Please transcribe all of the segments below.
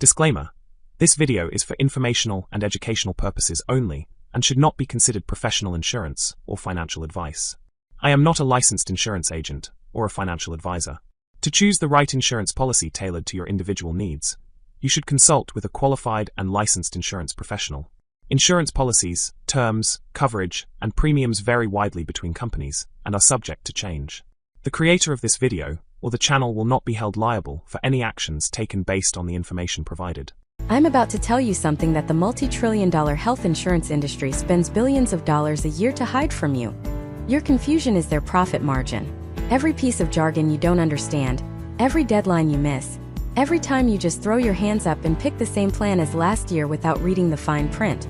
Disclaimer: this video is for informational and educational purposes only and should not be considered professional insurance or financial advice. I am not a licensed insurance agent or a financial advisor. To choose the right insurance policy tailored to your individual needs, you should consult with a qualified and licensed insurance professional. Insurance policies, terms, coverage, and premiums vary widely between companies and are subject to change. The creator of this video or the channel will not be held liable for any actions taken based on the information provided. I'm about to tell you something that the multi-trillion-dollar health insurance industry spends billions of dollars a year to hide from you. Your confusion is their profit margin. Every piece of jargon you don't understand, every deadline you miss, every time you just throw your hands up and pick the same plan as last year without reading the fine print.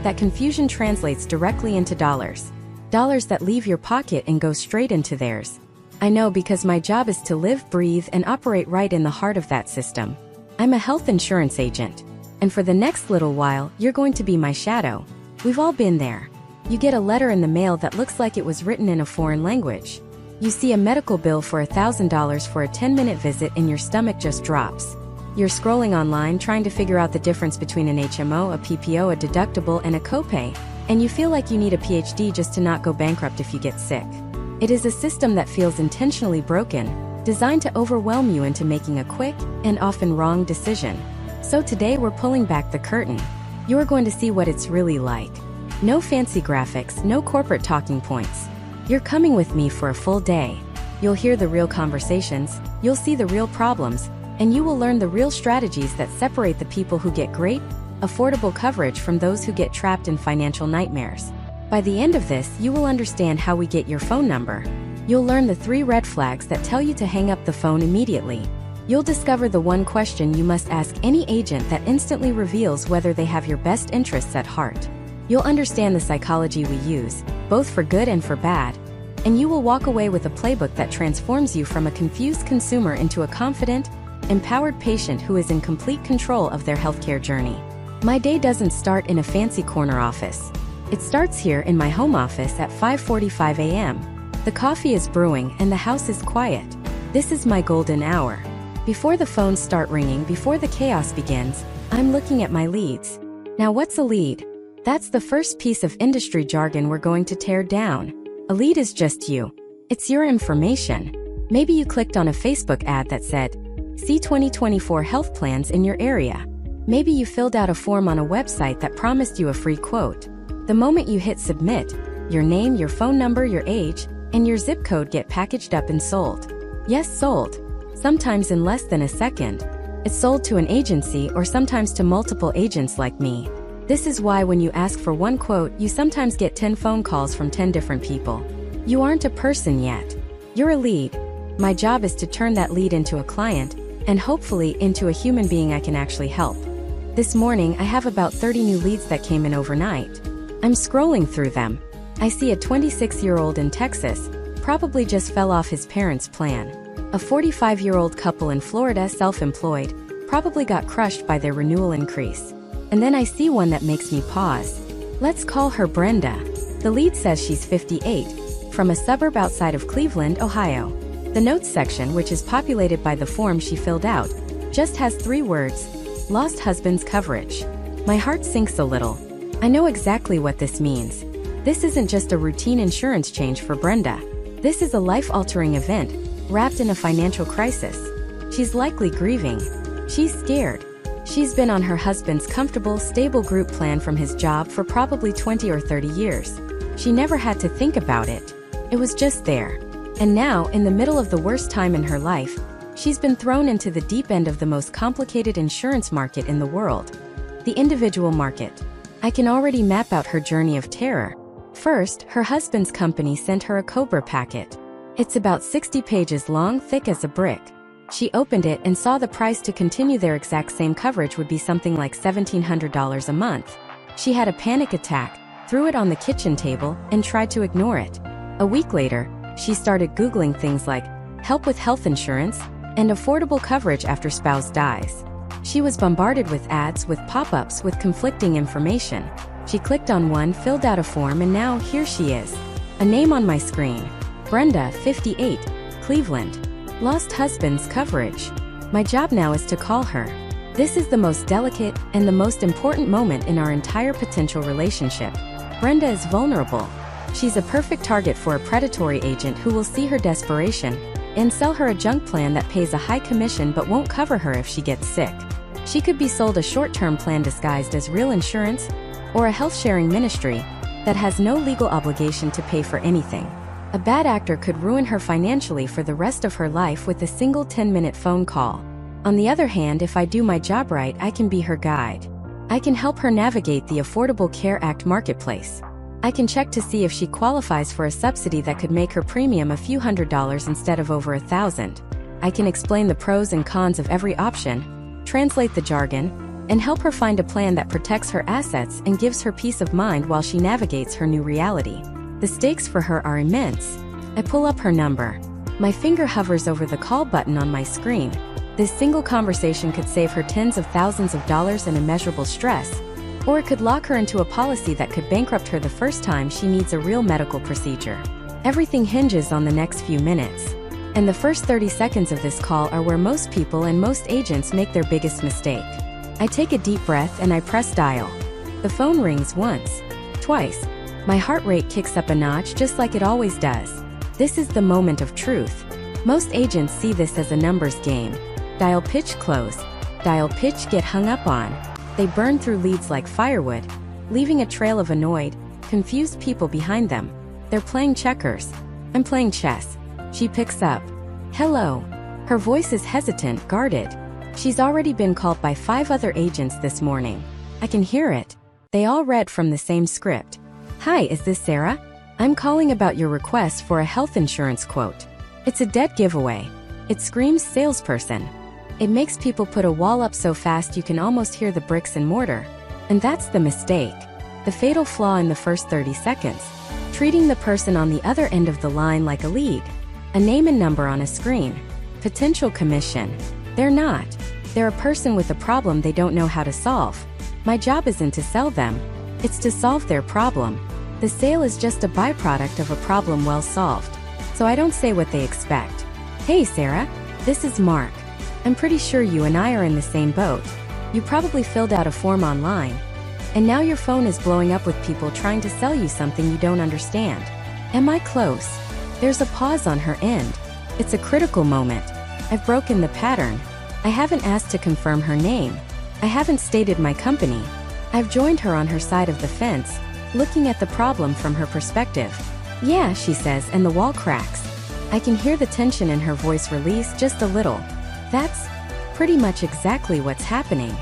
That confusion translates directly into dollars. Dollars that leave your pocket and go straight into theirs. I know, because my job is to live, breathe, and operate right in the heart of that system. I'm a health insurance agent. And for the next little while, you're going to be my shadow. We've all been there. You get a letter in the mail that looks like it was written in a foreign language. You see a medical bill for $1,000 for a 10-minute visit and your stomach just drops. You're scrolling online trying to figure out the difference between an HMO, a PPO, a deductible, and a copay, and you feel like you need a PhD just to not go bankrupt if you get sick. It is a system that feels intentionally broken, designed to overwhelm you into making a quick, and often wrong decision. So today we're pulling back the curtain. You're going to see what it's really like. No fancy graphics, no corporate talking points. You're coming with me for a full day. You'll hear the real conversations, you'll see the real problems, and you will learn the real strategies that separate the people who get great, affordable coverage from those who get trapped in financial nightmares. By the end of this, you will understand how we get your phone number. You'll learn the 3 red flags that tell you to hang up the phone immediately. You'll discover the one question you must ask any agent that instantly reveals whether they have your best interests at heart. You'll understand the psychology we use, both for good and for bad, and you will walk away with a playbook that transforms you from a confused consumer into a confident, empowered patient who is in complete control of their healthcare journey. My day doesn't start in a fancy corner office. It starts here in my home office at 5:45 a.m. The coffee is brewing and the house is quiet. This is my golden hour. Before the phones start ringing, before the chaos begins, I'm looking at my leads. Now, what's a lead? That's the first piece of industry jargon we're going to tear down. A lead is just you. It's your information. Maybe you clicked on a Facebook ad that said, "See 2024 health plans in your area." Maybe you filled out a form on a website that promised you a free quote. The moment you hit submit, your name, your phone number, your age, and your zip code get packaged up and sold. Yes, sold. Sometimes in less than a second. It's sold to an agency or sometimes to multiple agents like me. This is why when you ask for one quote, you sometimes get 10 phone calls from 10 different people. You aren't a person yet. You're a lead. My job is to turn that lead into a client, and hopefully into a human being I can actually help. This morning I have about 30 new leads that came in overnight. I'm scrolling through them. I see a 26-year-old in Texas, probably just fell off his parents' plan. A 45-year-old couple in Florida, self-employed, probably got crushed by their renewal increase. And then I see one that makes me pause. Let's call her Brenda. The lead says she's 58, from a suburb outside of Cleveland, Ohio. The notes section, which is populated by the form she filled out, just has 3 words: lost husband's coverage. My heart sinks a little. I know exactly what this means. This isn't just a routine insurance change for Brenda. This is a life-altering event, wrapped in a financial crisis. She's likely grieving. She's scared. She's been on her husband's comfortable, stable group plan from his job for probably 20 or 30 years. She never had to think about it. It was just there. And now, in the middle of the worst time in her life, she's been thrown into the deep end of the most complicated insurance market in the world. The individual market. I can already map out her journey of terror. First, her husband's company sent her a COBRA packet. It's about 60 pages long, thick as a brick. She opened it and saw the price to continue their exact same coverage would be something like $1,700 a month. She had a panic attack, threw it on the kitchen table, and tried to ignore it. A week later, she started Googling things like help with health insurance and affordable coverage after spouse dies. She was bombarded with ads, with pop-ups, with conflicting information. She clicked on one, filled out a form, and now here she is. A name on my screen. Brenda, 58, Cleveland. Lost husband's coverage. My job now is to call her. This is the most delicate and the most important moment in our entire potential relationship. Brenda is vulnerable. She's a perfect target for a predatory agent who will see her desperation and sell her a junk plan that pays a high commission but won't cover her if she gets sick. She could be sold a short-term plan disguised as real insurance or a health-sharing ministry that has no legal obligation to pay for anything. A bad actor could ruin her financially for the rest of her life with a single 10-minute phone call. On the other hand, if I do my job right, I can be her guide. I can help her navigate the Affordable Care Act marketplace. I can check to see if she qualifies for a subsidy that could make her premium a few $100s instead of over $1,000. I can explain the pros and cons of every option, translate the jargon, and help her find a plan that protects her assets and gives her peace of mind while she navigates her new reality. The stakes for her are immense. I pull up her number. My finger hovers over the call button on my screen. This single conversation could save her tens of thousands of dollars and immeasurable stress, or it could lock her into a policy that could bankrupt her the first time she needs a real medical procedure. Everything hinges on the next few minutes. And the first 30 seconds of this call are where most people and most agents make their biggest mistake. I take a deep breath and I press dial. The phone rings once, twice. My heart rate kicks up a notch just like it always does. This is the moment of truth. Most agents see this as a numbers game. Dial pitch close. Dial pitch get hung up on. They burn through leads like firewood, leaving a trail of annoyed, confused people behind them. They're playing checkers. I'm playing chess. She picks up. Hello. Her voice is hesitant, guarded. She's already been called by 5 other agents this morning. I can hear it. They all read from the same script. Hi, is this Sarah? I'm calling about your request for a health insurance quote. It's a dead giveaway. It screams salesperson. It makes people put a wall up so fast you can almost hear the bricks and mortar. And that's the mistake. The fatal flaw in the first 30 seconds. Treating the person on the other end of the line like a lead. A name and number on a screen. Potential commission. They're not. They're a person with a problem they don't know how to solve. My job isn't to sell them. It's to solve their problem. The sale is just a byproduct of a problem well solved. So I don't say what they expect. Hey Sarah, this is Mark. I'm pretty sure you and I are in the same boat. You probably filled out a form online. And now your phone is blowing up with people trying to sell you something you don't understand. Am I close? There's a pause on her end. It's a critical moment. I've broken the pattern. I haven't asked to confirm her name. I haven't stated my company. I've joined her on her side of the fence, looking at the problem from her perspective. Yeah, she says, and the wall cracks. I can hear the tension in her voice release just a little. That's pretty much exactly what's happening.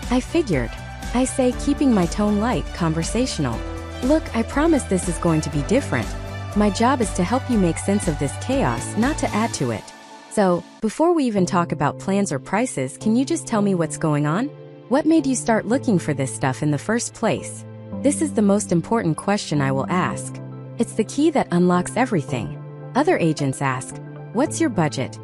I figured. I say, keeping my tone light, conversational. Look, I promise this is going to be different. My job is to help you make sense of this chaos, not to add to it. So, before we even talk about plans or prices, can you just tell me what's going on? What made you start looking for this stuff in the first place? This is the most important question I will ask. It's the key that unlocks everything. Other agents ask, what's your budget?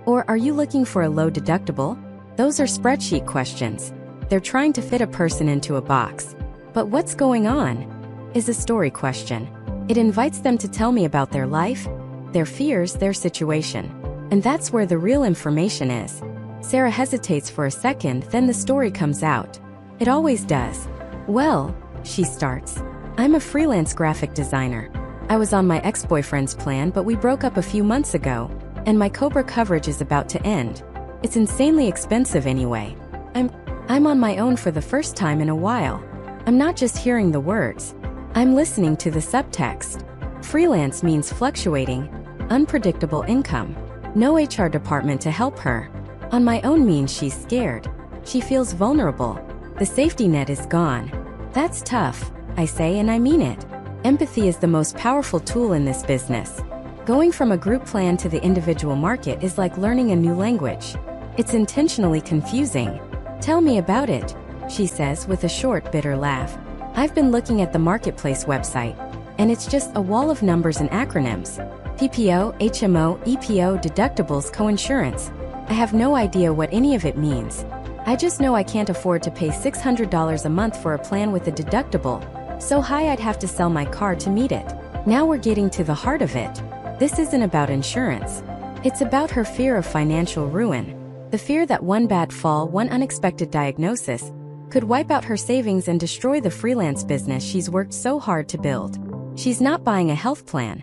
Or are you looking for a low deductible? Those are spreadsheet questions. They're trying to fit a person into a box. But what's going on? Is a story question. It invites them to tell me about their life, their fears, their situation. And that's where the real information is. Sarah hesitates for a second, then the story comes out. It always does. Well, she starts. I'm a freelance graphic designer. I was on my ex-boyfriend's plan, but we broke up a few months ago, and my COBRA coverage is about to end. It's insanely expensive anyway. I'm on my own for the first time in a while. I'm not just hearing the words. I'm listening to the subtext. Freelance means fluctuating, unpredictable income. No HR department to help her. On my own means she's scared. She feels vulnerable. The safety net is gone. That's tough, I say, and I mean it. Empathy is the most powerful tool in this business. Going from a group plan to the individual market is like learning a new language. It's intentionally confusing. Tell me about it, she says with a short, bitter laugh. I've been looking at the marketplace website, and it's just a wall of numbers and acronyms. PPO, HMO, EPO, deductibles, coinsurance. I have no idea what any of it means. I just know I can't afford to pay $600 a month for a plan with a deductible so high I'd have to sell my car to meet it. Now we're getting to the heart of it. This isn't about insurance. It's about her fear of financial ruin. The fear that one bad fall, one unexpected diagnosis, could wipe out her savings and destroy the freelance business she's worked so hard to build. She's not buying a health plan.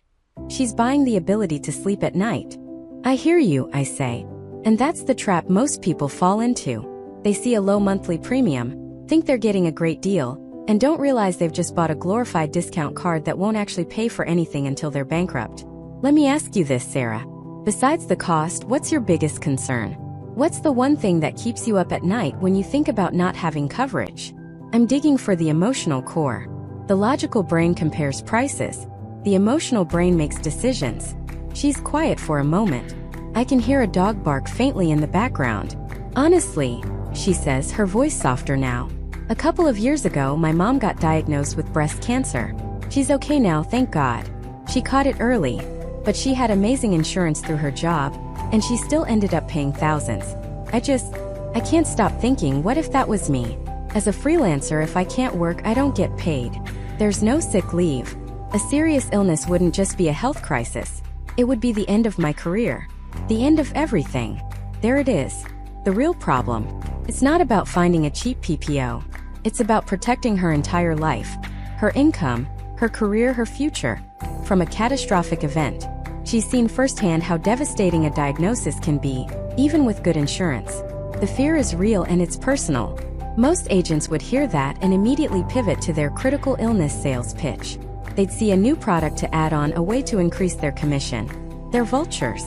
She's buying the ability to sleep at night. I hear you, I say. And that's the trap most people fall into. They see a low monthly premium, think they're getting a great deal, and don't realize they've just bought a glorified discount card that won't actually pay for anything until they're bankrupt. Let me ask you this, Sarah. Besides the cost, what's your biggest concern? What's the one thing that keeps you up at night when you think about not having coverage? I'm digging for the emotional core. The logical brain compares prices. The emotional brain makes decisions. She's quiet for a moment. I can hear a dog bark faintly in the background. Honestly, she says, her voice softer now. A couple of years ago, my mom got diagnosed with breast cancer. She's okay now, thank God. She caught it early, but she had amazing insurance through her job, and she still ended up paying thousands. I can't stop thinking, what if that was me? As a freelancer, if I can't work, I don't get paid. There's no sick leave. A serious illness wouldn't just be a health crisis. It would be the end of my career. The end of everything. There it is. The real problem. It's not about finding a cheap PPO. It's about protecting her entire life. Her income, her career, her future. From a catastrophic event. She's seen firsthand how devastating a diagnosis can be, even with good insurance. The fear is real and it's personal. Most agents would hear that and immediately pivot to their critical illness sales pitch. They'd see a new product to add on, a way to increase their commission. They're vultures.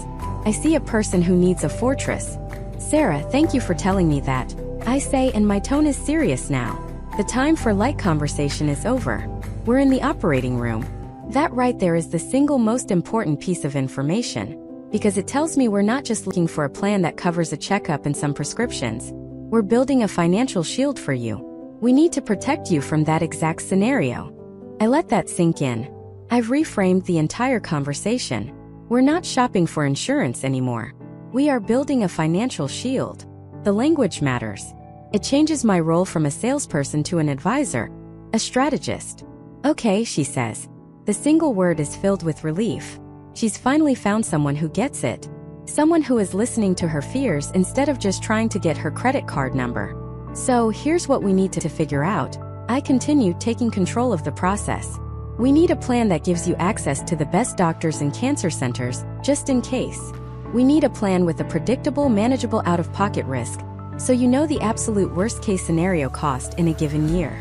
I see a person who needs a fortress. Sarah, thank you for telling me that. I say, and my tone is serious now. The time for light conversation is over. We're in the operating room. That right there is the single most important piece of information, because it tells me we're not just looking for a plan that covers a checkup and some prescriptions. We're building a financial shield for you. We need to protect you from that exact scenario. I let that sink in. I've reframed the entire conversation. We're not shopping for insurance anymore. We are building a financial shield. The language matters. It changes my role from a salesperson to an advisor, a strategist. Okay, she says. The single word is filled with relief. She's finally found someone who gets it. Someone who is listening to her fears instead of just trying to get her credit card number. So here's what we need to figure out. I continue, taking control of the process. We need a plan that gives you access to the best doctors and cancer centers, just in case. We need a plan with a predictable, manageable out-of-pocket risk, so you know the absolute worst-case scenario cost in a given year.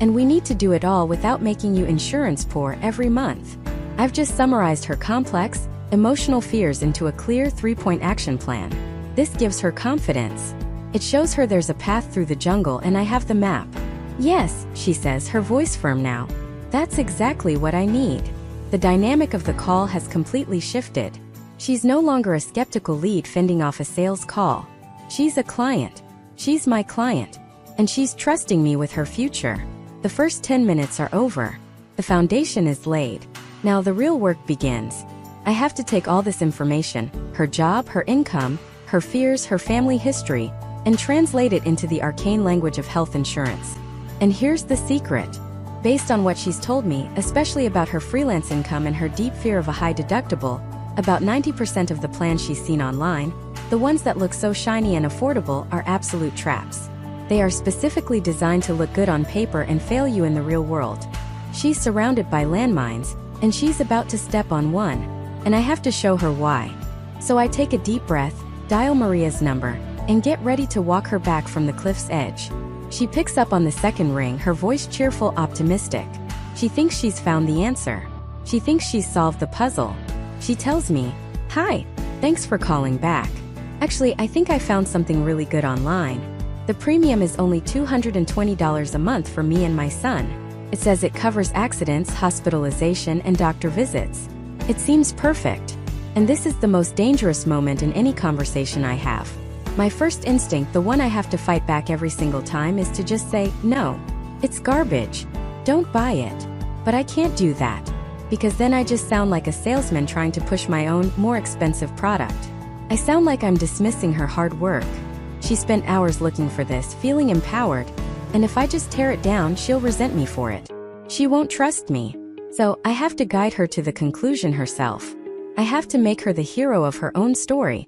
And we need to do it all without making you insurance poor every month. I've just summarized her complex, emotional fears into a clear 3-point action plan. This gives her confidence. It shows her there's a path through the jungle and I have the map. Yes, she says, her voice firm now. That's exactly what I need. The dynamic of the call has completely shifted. She's no longer a skeptical lead fending off a sales call. She's a client. She's my client. And she's trusting me with her future. The first 10 minutes are over. The foundation is laid. Now the real work begins. I have to take all this information, her job, her income, her fears, her family history, and translate it into the arcane language of health insurance. And here's the secret. Based on what she's told me, especially about her freelance income and her deep fear of a high deductible, about 90% of the plans she's seen online, the ones that look so shiny and affordable, are absolute traps. They are specifically designed to look good on paper and fail you in the real world. She's surrounded by landmines, and she's about to step on one, and I have to show her why. So I take a deep breath, dial Maria's number, and get ready to walk her back from the cliff's edge. She picks up on the second ring, her voice cheerful, optimistic. She thinks she's found the answer. She thinks she's solved the puzzle. She tells me, "Hi, thanks for calling back. Actually, I think I found something really good online. The premium is only $220 a month for me and my son. It says it covers accidents, hospitalization, and doctor visits. It seems perfect. And this is the most dangerous moment in any conversation I have. My first instinct, the one I have to fight back every single time, is to just say, no, it's garbage. Don't buy it. But I can't do that, because then I just sound like a salesman trying to push my own, more expensive product. I sound like I'm dismissing her hard work. She spent hours looking for this, feeling empowered, and if I just tear it down, she'll resent me for it. She won't trust me. So I have to guide her to the conclusion herself. I have to make her the hero of her own story,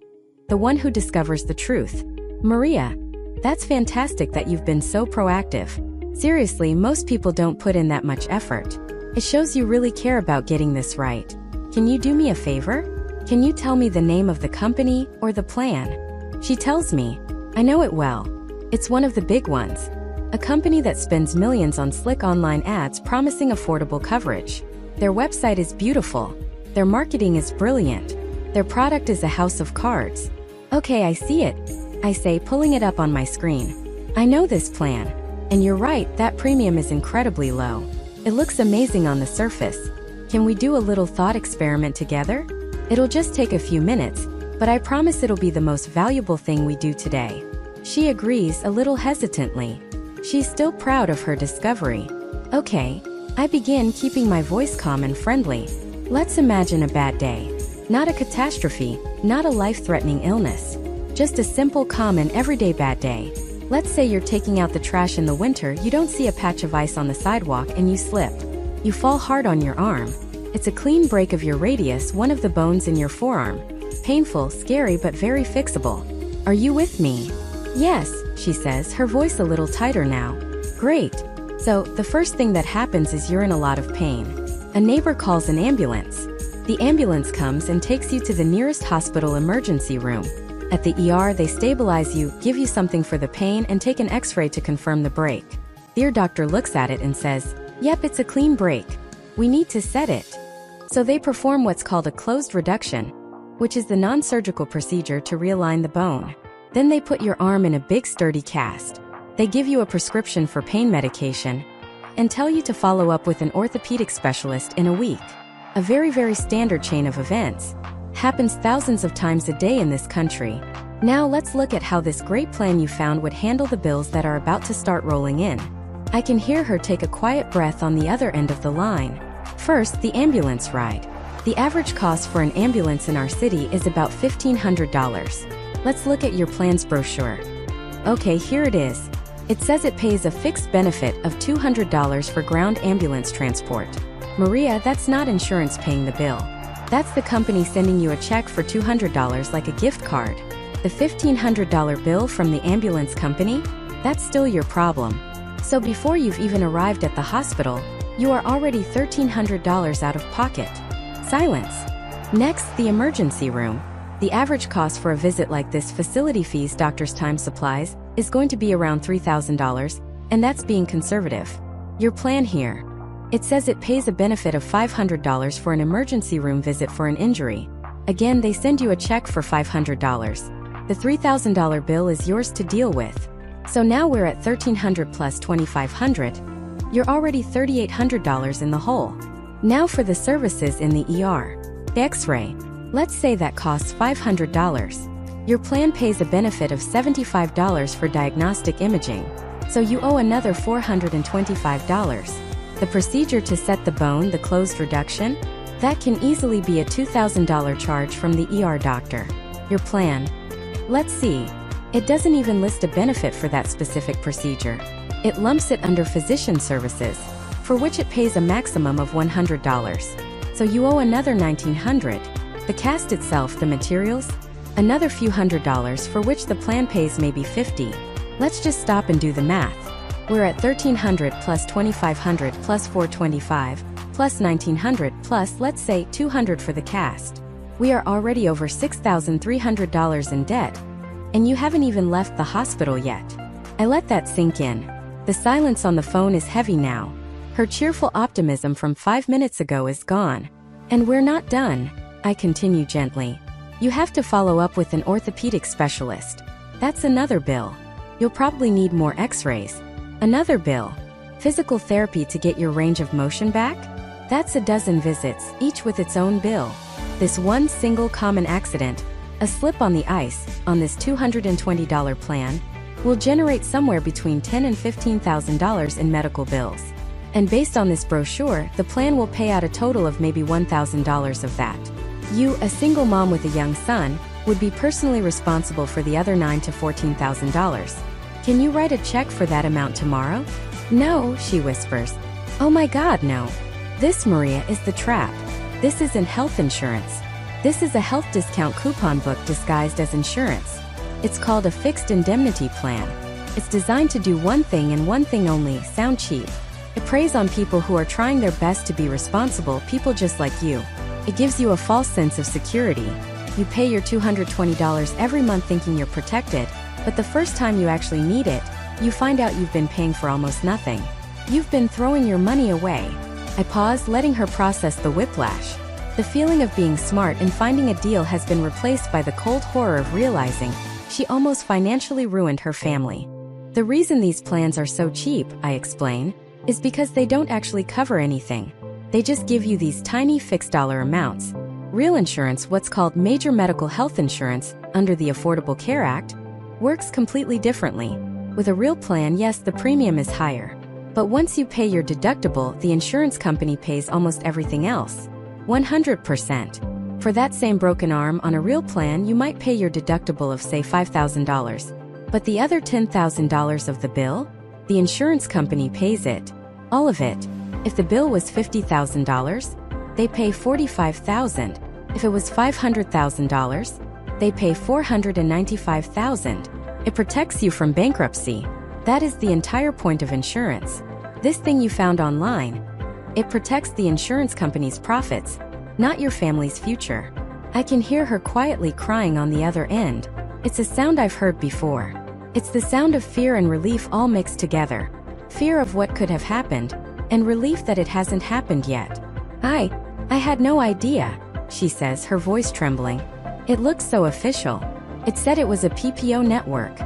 the one who discovers the truth. Maria, that's fantastic that you've been so proactive. Seriously, most people don't put in that much effort. It shows you really care about getting this right. Can you do me a favor? Can you tell me the name of the company or the plan? She tells me. I know it well. It's one of the big ones. A company that spends millions on slick online ads promising affordable coverage. Their website is beautiful. Their marketing is brilliant. Their product is a house of cards. Okay, I see it, I say, pulling it up on my screen. I know this plan. And you're right, that premium is incredibly low. It looks amazing on the surface. Can we do a little thought experiment together? It'll just take a few minutes, but I promise it'll be the most valuable thing we do today. She agrees a little hesitantly. She's still proud of her discovery. Okay, I begin, keeping my voice calm and friendly. Let's imagine a bad day. Not a catastrophe, not a life-threatening illness. Just a simple, calm and everyday bad day. Let's say you're taking out the trash in the winter, you don't see a patch of ice on the sidewalk and you slip. You fall hard on your arm. It's a clean break of your radius, one of the bones in your forearm. Painful, scary, but very fixable. Are you with me? Yes, she says, her voice a little tighter now. Great. So, the first thing that happens is you're in a lot of pain. A neighbor calls an ambulance. The ambulance comes and takes you to the nearest hospital emergency room. At the ER, they stabilize you, give you something for the pain, and take an X-ray to confirm the break. The ear doctor looks at it and says, "Yep, it's a clean break. We need to set it." So they perform what's called a closed reduction, which is the non-surgical procedure to realign the bone. Then they put your arm in a big sturdy cast. They give you a prescription for pain medication and tell you to follow up with an orthopedic specialist in a week. A very, very standard chain of events. Happens thousands of times a day in this country. Now let's look at how this great plan you found would handle the bills that are about to start rolling in. I can hear her take a quiet breath on the other end of the line. First, the ambulance ride. The average cost for an ambulance in our city is about $1,500. Let's look at your plan's brochure. Okay, here it is. It says it pays a fixed benefit of $200 for ground ambulance transport. Maria, that's not insurance paying the bill. That's the company sending you a check for $200 like a gift card. The $1,500 bill from the ambulance company? That's still your problem. So before you've even arrived at the hospital, you are already $1,300 out of pocket. Silence. Next, the emergency room. The average cost for a visit like this, facility fees, doctor's time, supplies, is going to be around $3,000, and that's being conservative. Your plan here. It says it pays a benefit of $500 for an emergency room visit for an injury. Again, they send you a check for $500. The $3,000 bill is yours to deal with. So now we're at $1,300 plus $2,500. You're already $3,800 in the hole. Now for the services in the ER. X-ray. Let's say that costs $500. Your plan pays a benefit of $75 for diagnostic imaging. So you owe another $425. The procedure to set the bone, the closed reduction, that can easily be a $2,000 charge from the ER doctor. Your plan. Let's see. It doesn't even list a benefit for that specific procedure. It lumps it under physician services, for which it pays a maximum of $100. So you owe another $1,900. The cast itself, the materials, another few $100 for which the plan pays maybe $50. Let's just stop and do the math. We're at $1,300 plus $2,500 plus $425 plus $1,900 plus, let's say, $200 for the cast. We are already over $6,300 in debt. And you haven't even left the hospital yet. I let that sink in. The silence on the phone is heavy now. Her cheerful optimism from 5 minutes ago is gone. And we're not done, I continue gently. You have to follow up with an orthopedic specialist. That's another bill. You'll probably need more X-rays. Another bill. Physical therapy to get your range of motion back? That's a dozen visits, each with its own bill. This one single common accident, a slip on the ice, on this $220 plan, will generate somewhere between $10,000 and $15,000 in medical bills. And based on this brochure, the plan will pay out a total of maybe $1,000 of that. You, a single mom with a young son, would be personally responsible for the other $9,000 to $14,000. Can you write a check for that amount tomorrow? No, she whispers. Oh my God, no. This, Maria, is the trap. This isn't health insurance. This is a health discount coupon book disguised as insurance. It's called a fixed indemnity plan. It's designed to do one thing and one thing only: sound cheap. It preys on people who are trying their best to be responsible people just like you. It gives you a false sense of security. You pay your $220 every month thinking you're protected, but the first time you actually need it, you find out you've been paying for almost nothing. You've been throwing your money away. I paused, letting her process the whiplash. The feeling of being smart and finding a deal has been replaced by the cold horror of realizing she almost financially ruined her family. The reason these plans are so cheap, I explain, is because they don't actually cover anything. They just give you these tiny fixed dollar amounts. Real insurance, what's called major medical health insurance, under the Affordable Care Act, works completely differently. With a real plan, yes, the premium is higher. But once you pay your deductible, the insurance company pays almost everything else. 100%. For that same broken arm on a real plan, you might pay your deductible of, say, $5,000. But the other $10,000 of the bill? The insurance company pays it. All of it. If the bill was $50,000, they pay $45,000. If it was $500,000, they pay $495,000. It protects you from bankruptcy. That is the entire point of insurance. This thing you found online, it protects the insurance company's profits, not your family's future. I can hear her quietly crying on the other end. It's a sound I've heard before. It's the sound of fear and relief all mixed together. Fear of what could have happened, and relief that it hasn't happened yet. I had no idea, she says, her voice trembling. It looks so official. It said it was a PPO network.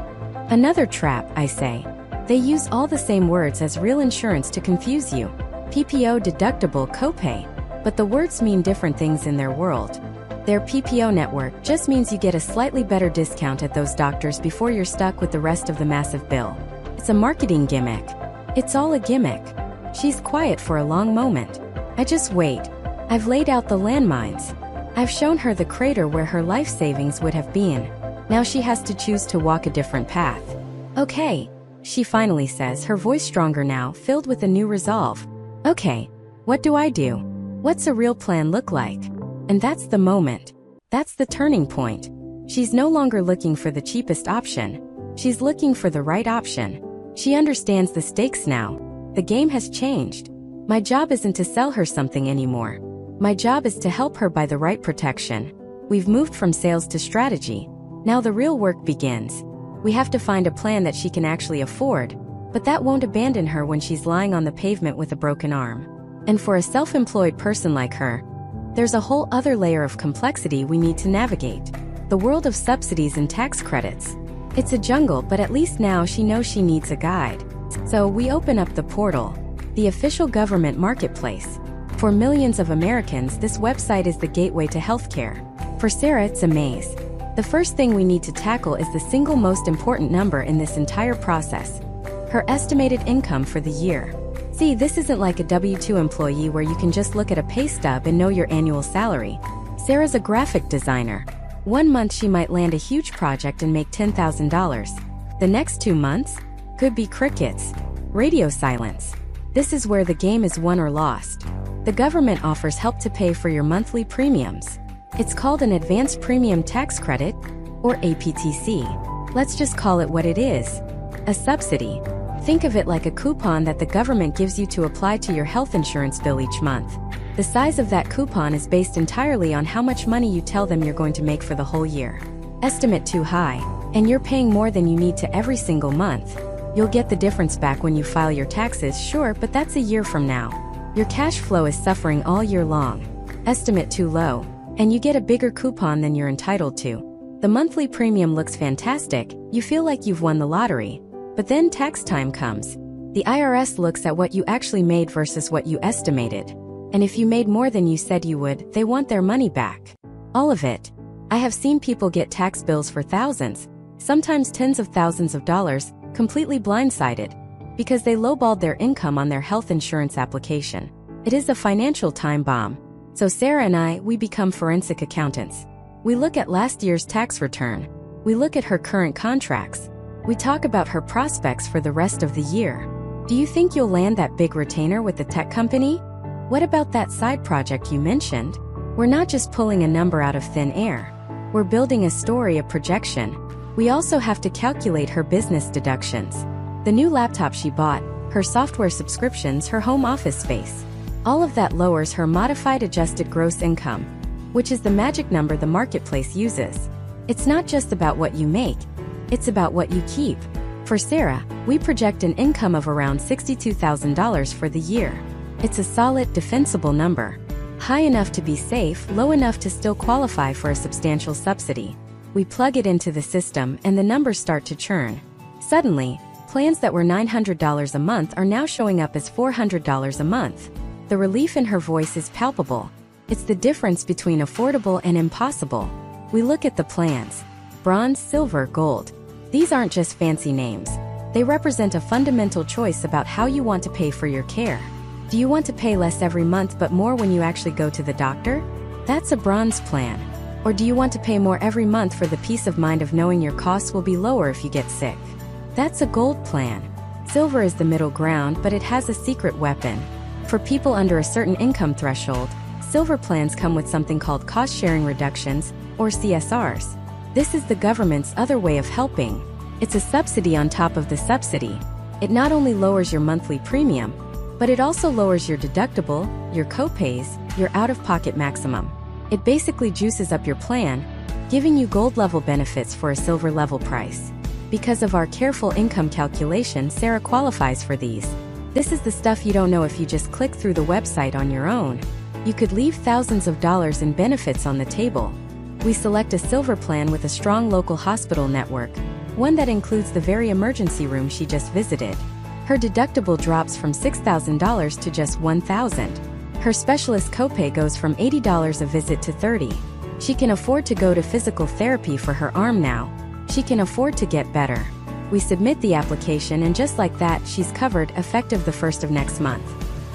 Another trap, I say. They use all the same words as real insurance to confuse you. PPO, deductible, copay. But the words mean different things in their world. Their PPO network just means you get a slightly better discount at those doctors before you're stuck with the rest of the massive bill. It's a marketing gimmick. It's all a gimmick. She's quiet for a long moment. I just wait. I've laid out the landmines. I've shown her the crater where her life savings would have been. Now she has to choose to walk a different path. Okay, she finally says, her voice stronger now, filled with a new resolve. Okay, what do I do? What's a real plan look like? And that's the moment. That's the turning point. She's no longer looking for the cheapest option. She's looking for the right option. She understands the stakes now. The game has changed. My job isn't to sell her something anymore. My job is to help her buy the right protection. We've moved from sales to strategy. Now the real work begins. We have to find a plan that she can actually afford, but that won't abandon her when she's lying on the pavement with a broken arm. And for a self-employed person like her, there's a whole other layer of complexity we need to navigate. The world of subsidies and tax credits. It's a jungle, but at least now she knows she needs a guide. So we open up the portal, the official government marketplace. For millions of Americans, this website is the gateway to healthcare. For Sarah, it's a maze. The first thing we need to tackle is the single most important number in this entire process: her estimated income for the year. See, this isn't like a W-2 employee where you can just look at a pay stub and know your annual salary. Sarah's a graphic designer. One month she might land a huge project and make $10,000. The next 2 months could be crickets, radio silence. This is where the game is won or lost. The government offers help to pay for your monthly premiums. It's called an advanced premium tax credit, or APTC. Let's just call it what it is: a subsidy. Think of it like a coupon that the government gives you to apply to your health insurance bill each month. The size of that coupon is based entirely on how much money you tell them you're going to make for the whole year. Estimate too high, and you're paying more than you need to every single month. You'll get the difference back when you file your taxes, sure, but that's a year from now. Your cash flow is suffering all year long. Estimate too low, and you get a bigger coupon than you're entitled to. The monthly premium looks fantastic, you feel like you've won the lottery. But then tax time comes. The IRS looks at what you actually made versus what you estimated. And if you made more than you said you would, they want their money back. All of it. I have seen people get tax bills for thousands, sometimes tens of thousands of dollars, completely blindsided, because they lowballed their income on their health insurance application. It is a financial time bomb. So Sarah and we become forensic accountants. We look at last year's tax return. We look at her current contracts. We talk about her prospects for the rest of the year. Do you think you'll land that big retainer with the tech company? What about that side project you mentioned? We're not just pulling a number out of thin air. We're building a story, a projection. We also have to calculate her business deductions. The new laptop she bought, her software subscriptions, her home office space. All of that lowers her modified adjusted gross income, which is the magic number the marketplace uses. It's not just about what you make, it's about what you keep. For Sarah, we project an income of around $62,000 for the year. It's a solid, defensible number. High enough to be safe, low enough to still qualify for a substantial subsidy. We plug it into the system and the numbers start to churn. Suddenly, plans that were $900 a month are now showing up as $400 a month. The relief in her voice is palpable. It's the difference between affordable and impossible. We look at the plans. Bronze, silver, gold. These aren't just fancy names. They represent a fundamental choice about how you want to pay for your care. Do you want to pay less every month but more when you actually go to the doctor? That's a bronze plan. Or do you want to pay more every month for the peace of mind of knowing your costs will be lower if you get sick? That's a gold plan. Silver is the middle ground, but it has a secret weapon. For people under a certain income threshold, silver plans come with something called cost-sharing reductions, or CSRs. This is the government's other way of helping. It's a subsidy on top of the subsidy. It not only lowers your monthly premium, but it also lowers your deductible, your copays, your out-of-pocket maximum. It basically juices up your plan, giving you gold-level benefits for a silver-level price. Because of our careful income calculation, Sarah qualifies for these. This is the stuff you don't know if you just click through the website on your own. You could leave thousands of dollars in benefits on the table. We select a silver plan with a strong local hospital network, one that includes the very emergency room she just visited. Her deductible drops from $6,000 to just $1,000. Her specialist copay goes from $80 a visit to $30. She can afford to go to physical therapy for her arm now. She can afford to get better. We submit the application and just like that, she's covered, effective the 1st of next month.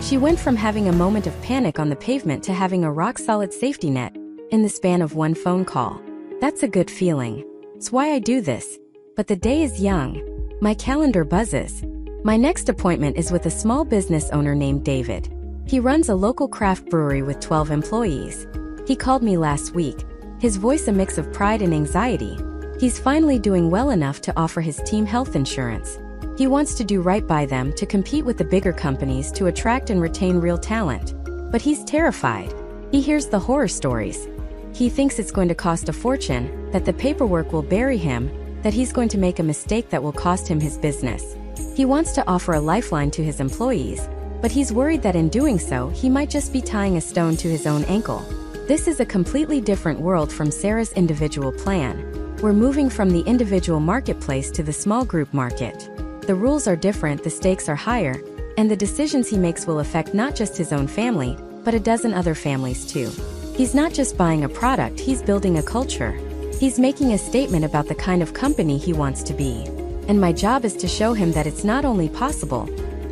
She went from having a moment of panic on the pavement to having a rock-solid safety net in the span of one phone call. That's a good feeling. It's why I do this. But the day is young. My calendar buzzes. My next appointment is with a small business owner named David. He runs a local craft brewery with 12 employees. He called me last week, his voice a mix of pride and anxiety. He's finally doing well enough to offer his team health insurance. He wants to do right by them, to compete with the bigger companies, to attract and retain real talent. But he's terrified. He hears the horror stories. He thinks it's going to cost a fortune, that the paperwork will bury him, that he's going to make a mistake that will cost him his business. He wants to offer a lifeline to his employees, but he's worried that in doing so, he might just be tying a stone to his own ankle. This is a completely different world from Sarah's individual plan. We're moving from the individual marketplace to the small group market. The rules are different, the stakes are higher, and the decisions he makes will affect not just his own family, but a dozen other families too. He's not just buying a product, he's building a culture. He's making a statement about the kind of company he wants to be. And my job is to show him that it's not only possible,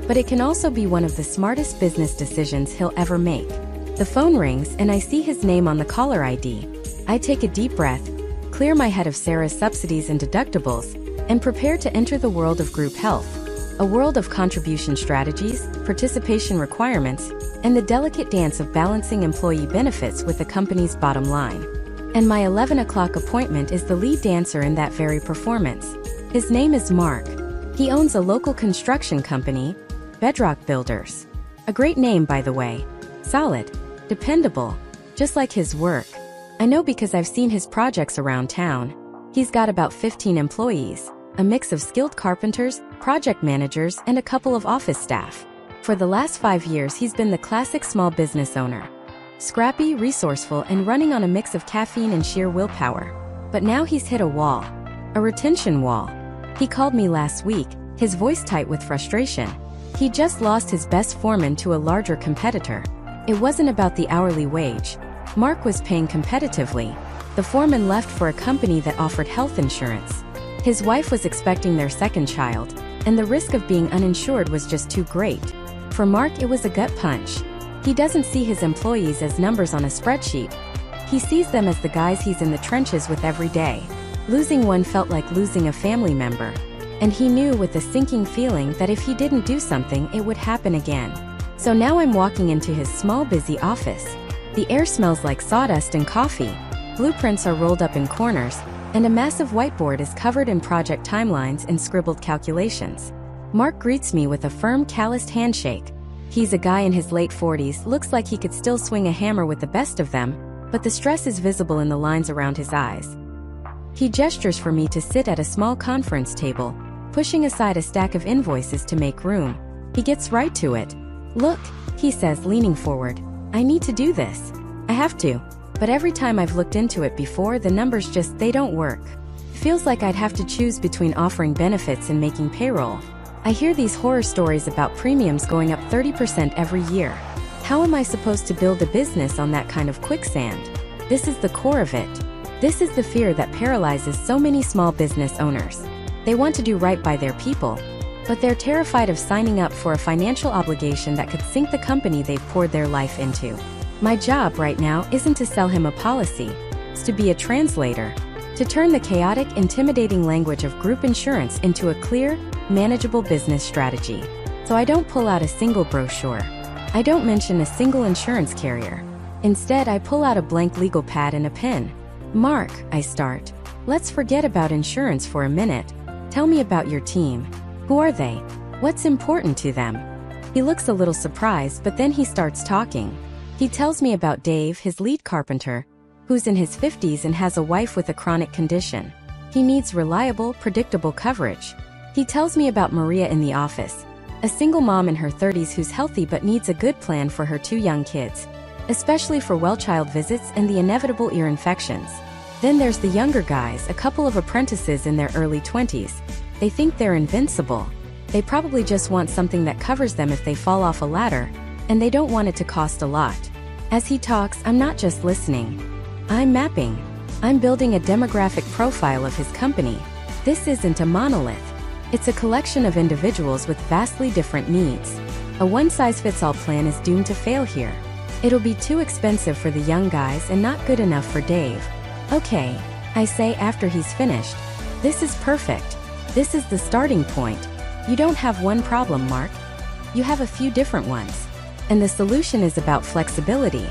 but it can also be one of the smartest business decisions he'll ever make. The phone rings and I see his name on the caller ID. I take a deep breath, clear my head of Sarah's subsidies and deductibles, and prepare to enter the world of group health. A world of contribution strategies, participation requirements, and the delicate dance of balancing employee benefits with the company's bottom line. And my 11 o'clock appointment is the lead dancer in that very performance. His name is Mark. He owns a local construction company, Bedrock Builders. A great name, by the way. Solid, dependable, just like his work. I know because I've seen his projects around town. He's got about 15 employees, a mix of skilled carpenters, project managers, and a couple of office staff. For the last 5 years, he's been the classic small business owner. Scrappy, resourceful, and running on a mix of caffeine and sheer willpower. But now he's hit a wall. A retention wall. He called me last week, his voice tight with frustration. He just lost his best foreman to a larger competitor. It wasn't about the hourly wage. Mark was paying competitively. The foreman left for a company that offered health insurance. His wife was expecting their second child, and the risk of being uninsured was just too great. For Mark, it was a gut punch. He doesn't see his employees as numbers on a spreadsheet. He sees them as the guys he's in the trenches with every day. Losing one felt like losing a family member. And he knew with a sinking feeling that if he didn't do something, it would happen again. So now I'm walking into his small, busy office. The air smells like sawdust and coffee. Blueprints are rolled up in corners, and a massive whiteboard is covered in project timelines and scribbled calculations. Mark greets me with a firm, calloused handshake. He's a guy in his late 40s, looks like he could still swing a hammer with the best of them, but the stress is visible in the lines around his eyes. He gestures for me to sit at a small conference table, pushing aside a stack of invoices to make room. He gets right to it. "Look," he says, leaning forward. "I need to do this. I have to. But every time I've looked into it before, the numbers they don't work. Feels like I'd have to choose between offering benefits and making payroll. I hear these horror stories about premiums going up 30% every year. How am I supposed to build a business on that kind of quicksand?" This is the core of it. This is the fear that paralyzes so many small business owners. They want to do right by their people, but they're terrified of signing up for a financial obligation that could sink the company they've poured their life into. My job right now isn't to sell him a policy. It's to be a translator. To turn the chaotic, intimidating language of group insurance into a clear, manageable business strategy. So I don't pull out a single brochure. I don't mention a single insurance carrier. Instead, I pull out a blank legal pad and a pen. "Mark," I start. "Let's forget about insurance for a minute. Tell me about your team. Who are they? What's important to them?" He looks a little surprised, but then he starts talking. He tells me about Dave, his lead carpenter, who's in his 50s and has a wife with a chronic condition. He needs reliable, predictable coverage. He tells me about Maria in the office, a single mom in her 30s who's healthy but needs a good plan for her 2 young kids, especially for well-child visits and the inevitable ear infections. Then there's the younger guys, a couple of apprentices in their early 20s. They think they're invincible. They probably just want something that covers them if they fall off a ladder, and they don't want it to cost a lot. As he talks, I'm not just listening. I'm mapping. I'm building a demographic profile of his company. This isn't a monolith. It's a collection of individuals with vastly different needs. A one-size-fits-all plan is doomed to fail here. It'll be too expensive for the young guys and not good enough for Dave. "Okay," I say after he's finished. "This is perfect. This is the starting point. You don't have one problem, Mark. You have a few different ones. And the solution is about flexibility."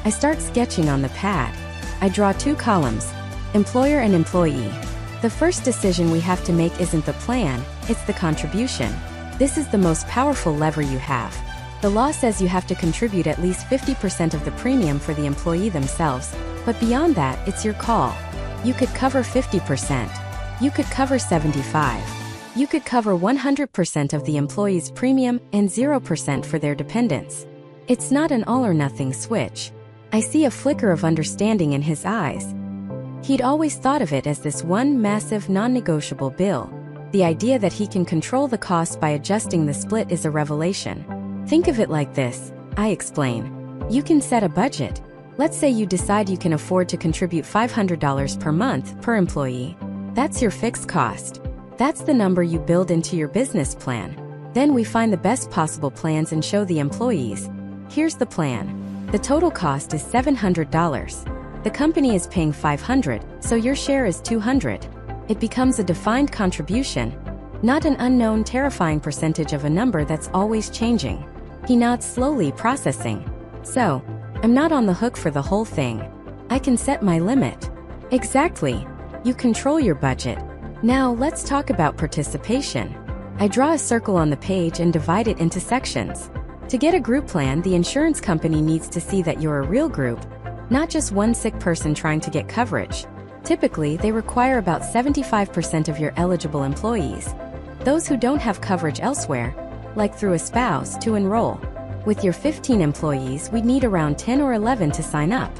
I start sketching on the pad. I draw 2 columns, employer and employee. The first decision we have to make isn't the plan, it's the contribution. This is the most powerful lever you have. The law says you have to contribute at least 50% of the premium for the employee themselves, but beyond that, it's your call. You could cover 50%. You could cover 75%. You could cover 100% of the employee's premium and 0% for their dependents. It's not an all-or-nothing switch. I see a flicker of understanding in his eyes. He'd always thought of it as this one massive, non-negotiable bill. The idea that he can control the cost by adjusting the split is a revelation. "Think of it like this," I explain. "You can set a budget. Let's say you decide you can afford to contribute $500 per month per employee. That's your fixed cost. That's the number you build into your business plan. Then we find the best possible plans and show the employees. Here's the plan. The total cost is $700. The company is paying $500, so your share is $200. It becomes a defined contribution, not an unknown, terrifying percentage of a number that's always changing." He nods slowly, processing. "So, I'm not on the hook for the whole thing. I can set my limit." "Exactly. You control your budget. Now let's talk about participation." I draw a circle on the page and divide it into sections. To get a group plan, the insurance company needs to see that you're a real group, not just one sick person trying to get coverage. Typically, they require about 75% of your eligible employees, those who don't have coverage elsewhere, like through a spouse, to enroll. With your 15 employees, we'd need around 10 or 11 to sign up.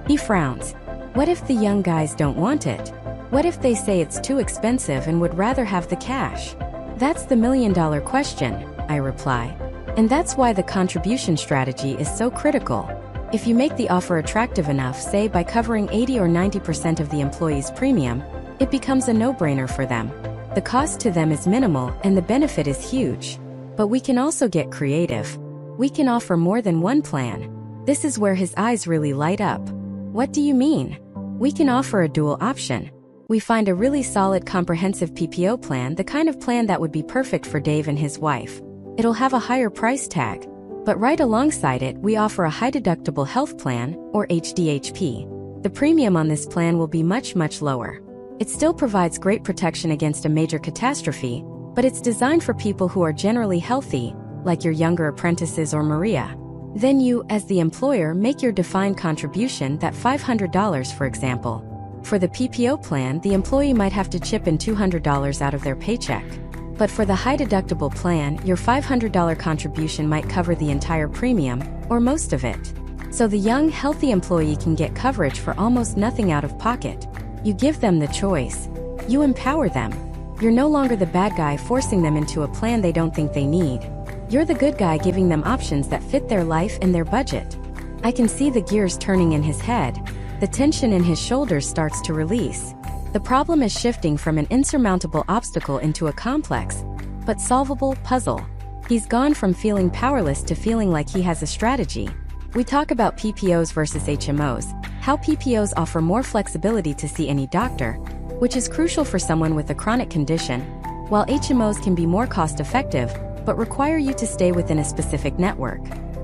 He frowns. "What if the young guys don't want it? What if they say it's too expensive and would rather have the cash?" "That's the million-dollar question," I reply. "And that's why the contribution strategy is so critical. If you make the offer attractive enough, say by covering 80 or 90% of the employee's premium, it becomes a no-brainer for them. The cost to them is minimal and the benefit is huge. But we can also get creative. We can offer more than one plan." This is where his eyes really light up. "What do you mean?" "We can offer a dual option. We find a really solid comprehensive PPO plan, the kind of plan that would be perfect for Dave and his wife. It'll have a higher price tag. But right alongside it, we offer a high-deductible health plan, or HDHP. The premium on this plan will be much, much lower. It still provides great protection against a major catastrophe, but it's designed for people who are generally healthy, like your younger apprentices or Maria. Then you, as the employer, make your defined contribution, that $500 for example. For the PPO plan, the employee might have to chip in $200 out of their paycheck. But for the high-deductible plan, your $500 contribution might cover the entire premium, or most of it. So the young, healthy employee can get coverage for almost nothing out of pocket. You give them the choice. You empower them. You're no longer the bad guy forcing them into a plan they don't think they need. You're the good guy giving them options that fit their life and their budget. I can see the gears turning in his head. The tension in his shoulders starts to release. The problem is shifting from an insurmountable obstacle into a complex, but solvable puzzle. He's gone from feeling powerless to feeling like he has a strategy. We talk about PPOs versus HMOs, how PPOs offer more flexibility to see any doctor, which is crucial for someone with a chronic condition, while HMOs can be more cost-effective, but require you to stay within a specific network.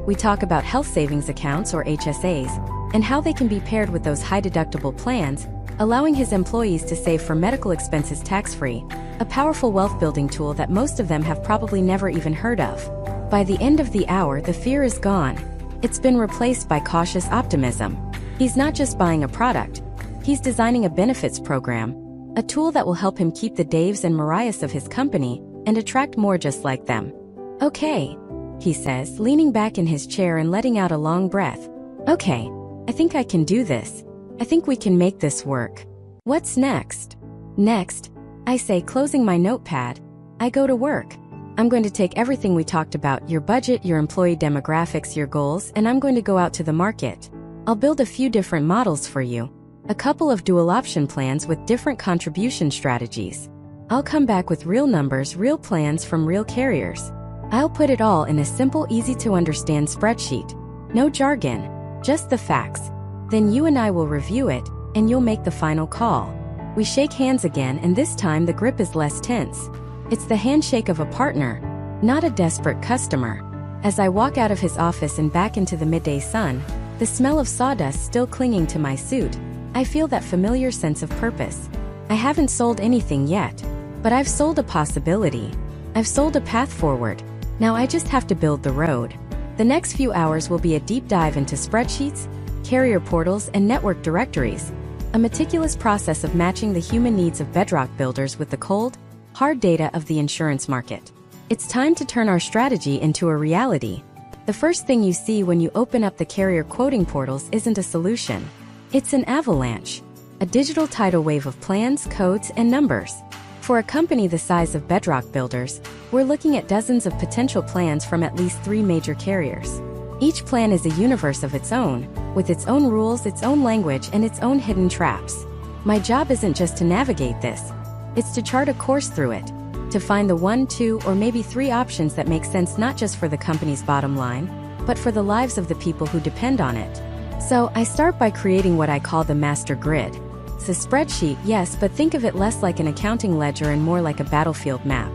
We talk about health savings accounts, or HSAs, and how they can be paired with those high-deductible plans, allowing his employees to save for medical expenses tax-free, a powerful wealth-building tool that most of them have probably never even heard of. By the end of the hour, the fear is gone. It's been replaced by cautious optimism. He's not just buying a product, he's designing a benefits program, a tool that will help him keep the Daves and Mariahs of his company and attract more just like them. Okay, he says, leaning back in his chair and letting out a long breath. Okay, I think I can do this. I think we can make this work. What's next? Next, I say, closing my notepad, I go to work. I'm going to take everything we talked about, your budget, your employee demographics, your goals, and I'm going to go out to the market. I'll build a few different models for you. A couple of dual option plans with different contribution strategies. I'll come back with real numbers, real plans from real carriers. I'll put it all in a simple, easy-to-understand spreadsheet. No jargon, just the facts. Then you and I will review it, and you'll make the final call. We shake hands again, and this time the grip is less tense. It's the handshake of a partner, not a desperate customer. As I walk out of his office and back into the midday sun, the smell of sawdust still clinging to my suit, I feel that familiar sense of purpose. I haven't sold anything yet, but I've sold a possibility. I've sold a path forward. Now I just have to build the road. The next few hours will be a deep dive into spreadsheets, carrier portals, and network directories, a meticulous process of matching the human needs of bedrock builders with the cold, hard data of the insurance market. It's time to turn our strategy into a reality. The first thing you see when you open up the carrier quoting portals isn't a solution. It's an avalanche, a digital tidal wave of plans, codes, and numbers. For a company the size of Bedrock Builders, we're looking at dozens of potential plans from at least 3 major carriers. Each plan is a universe of its own, with its own rules, its own language, and its own hidden traps. My job isn't just to navigate this. It's to chart a course through it, to find the 1, 2, or maybe 3 options that make sense not just for the company's bottom line, but for the lives of the people who depend on it. So I start by creating what I call the master grid. It's a spreadsheet, yes, but think of it less like an accounting ledger and more like a battlefield map.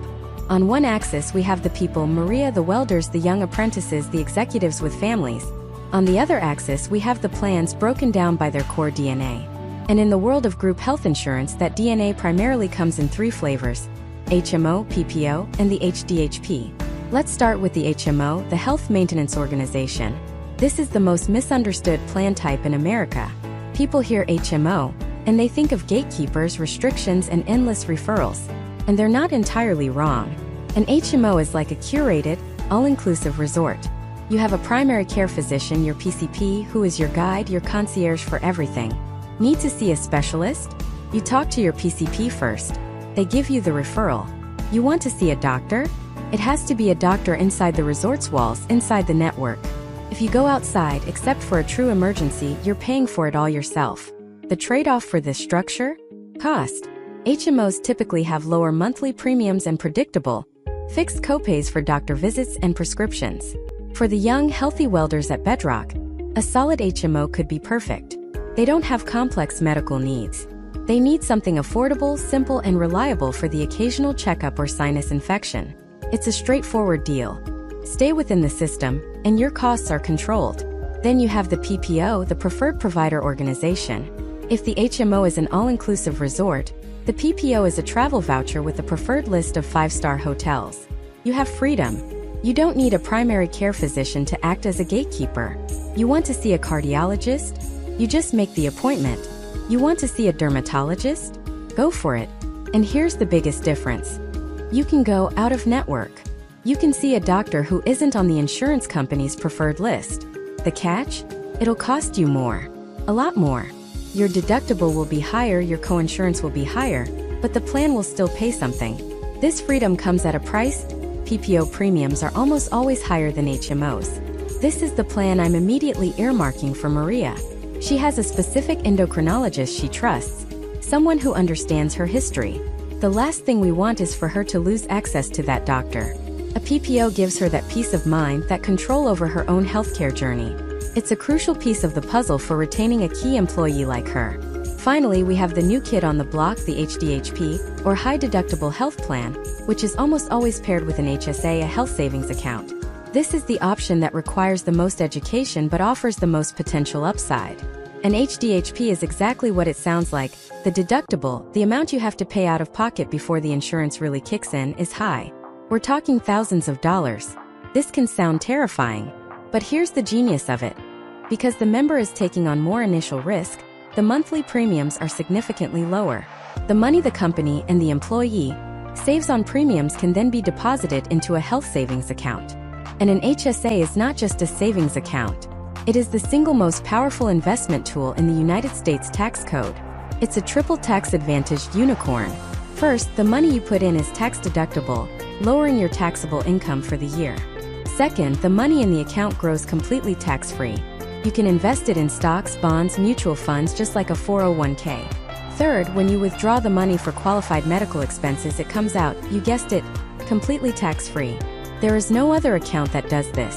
On one axis we have the people, Maria, the welders, the young apprentices, the executives with families. On the other axis we have the plans broken down by their core DNA. And in the world of group health insurance, that DNA primarily comes in 3 flavors: HMO, PPO, and the HDHP. Let's start with the HMO, the Health Maintenance Organization. This is the most misunderstood plan type in America. People hear HMO, and they think of gatekeepers, restrictions, and endless referrals. And they're not entirely wrong. An HMO is like a curated, all-inclusive resort. You have a primary care physician, your PCP, who is your guide, your concierge for everything. Need to see a specialist? You talk to your PCP first. They give you the referral. You want to see a doctor? It has to be a doctor inside the resort's walls, inside the network. If you go outside, except for a true emergency, you're paying for it all yourself. The trade-off for this structure? Cost. HMOs typically have lower monthly premiums and predictable, fixed copays for doctor visits and prescriptions. For the young, healthy welders at Bedrock, a solid HMO could be perfect. They don't have complex medical needs. They need something affordable, simple, and reliable for the occasional checkup or sinus infection. It's a straightforward deal. Stay within the system, and your costs are controlled. Then you have the PPO, the Preferred Provider Organization. If the HMO is an all-inclusive resort, The PPO is a travel voucher with a preferred list of 5-star hotels. You have freedom. You don't need a primary care physician to act as a gatekeeper. You want to see a cardiologist? You just make the appointment. You want to see a dermatologist? Go for it. And here's the biggest difference. You can go out of network. You can see a doctor who isn't on the insurance company's preferred list. The catch? It'll cost you more. A lot more. Your deductible will be higher, your coinsurance will be higher, but the plan will still pay something. This freedom comes at a price. PPO premiums are almost always higher than HMOs. This is the plan I'm immediately earmarking for Maria. She has a specific endocrinologist she trusts, someone who understands her history. The last thing we want is for her to lose access to that doctor. A PPO gives her that peace of mind, that control over her own healthcare journey. It's a crucial piece of the puzzle for retaining a key employee like her. Finally, we have the new kid on the block, the HDHP, or High Deductible Health Plan, which is almost always paired with an HSA, a health savings account. This is the option that requires the most education but offers the most potential upside. An HDHP is exactly what it sounds like. The deductible, the amount you have to pay out of pocket before the insurance really kicks in, is high. We're talking thousands of dollars. This can sound terrifying, but here's the genius of it. Because the member is taking on more initial risk, the monthly premiums are significantly lower. The money the company and the employee saves on premiums can then be deposited into a health savings account. And an HSA is not just a savings account. It is the single most powerful investment tool in the United States tax code. It's a triple tax-advantaged unicorn. First, the money you put in is tax-deductible, lowering your taxable income for the year. Second, the money in the account grows completely tax-free. You can invest it in stocks, bonds, mutual funds, just like a 401k. Third, when you withdraw the money for qualified medical expenses, it comes out, you guessed it, completely tax-free. There is no other account that does this.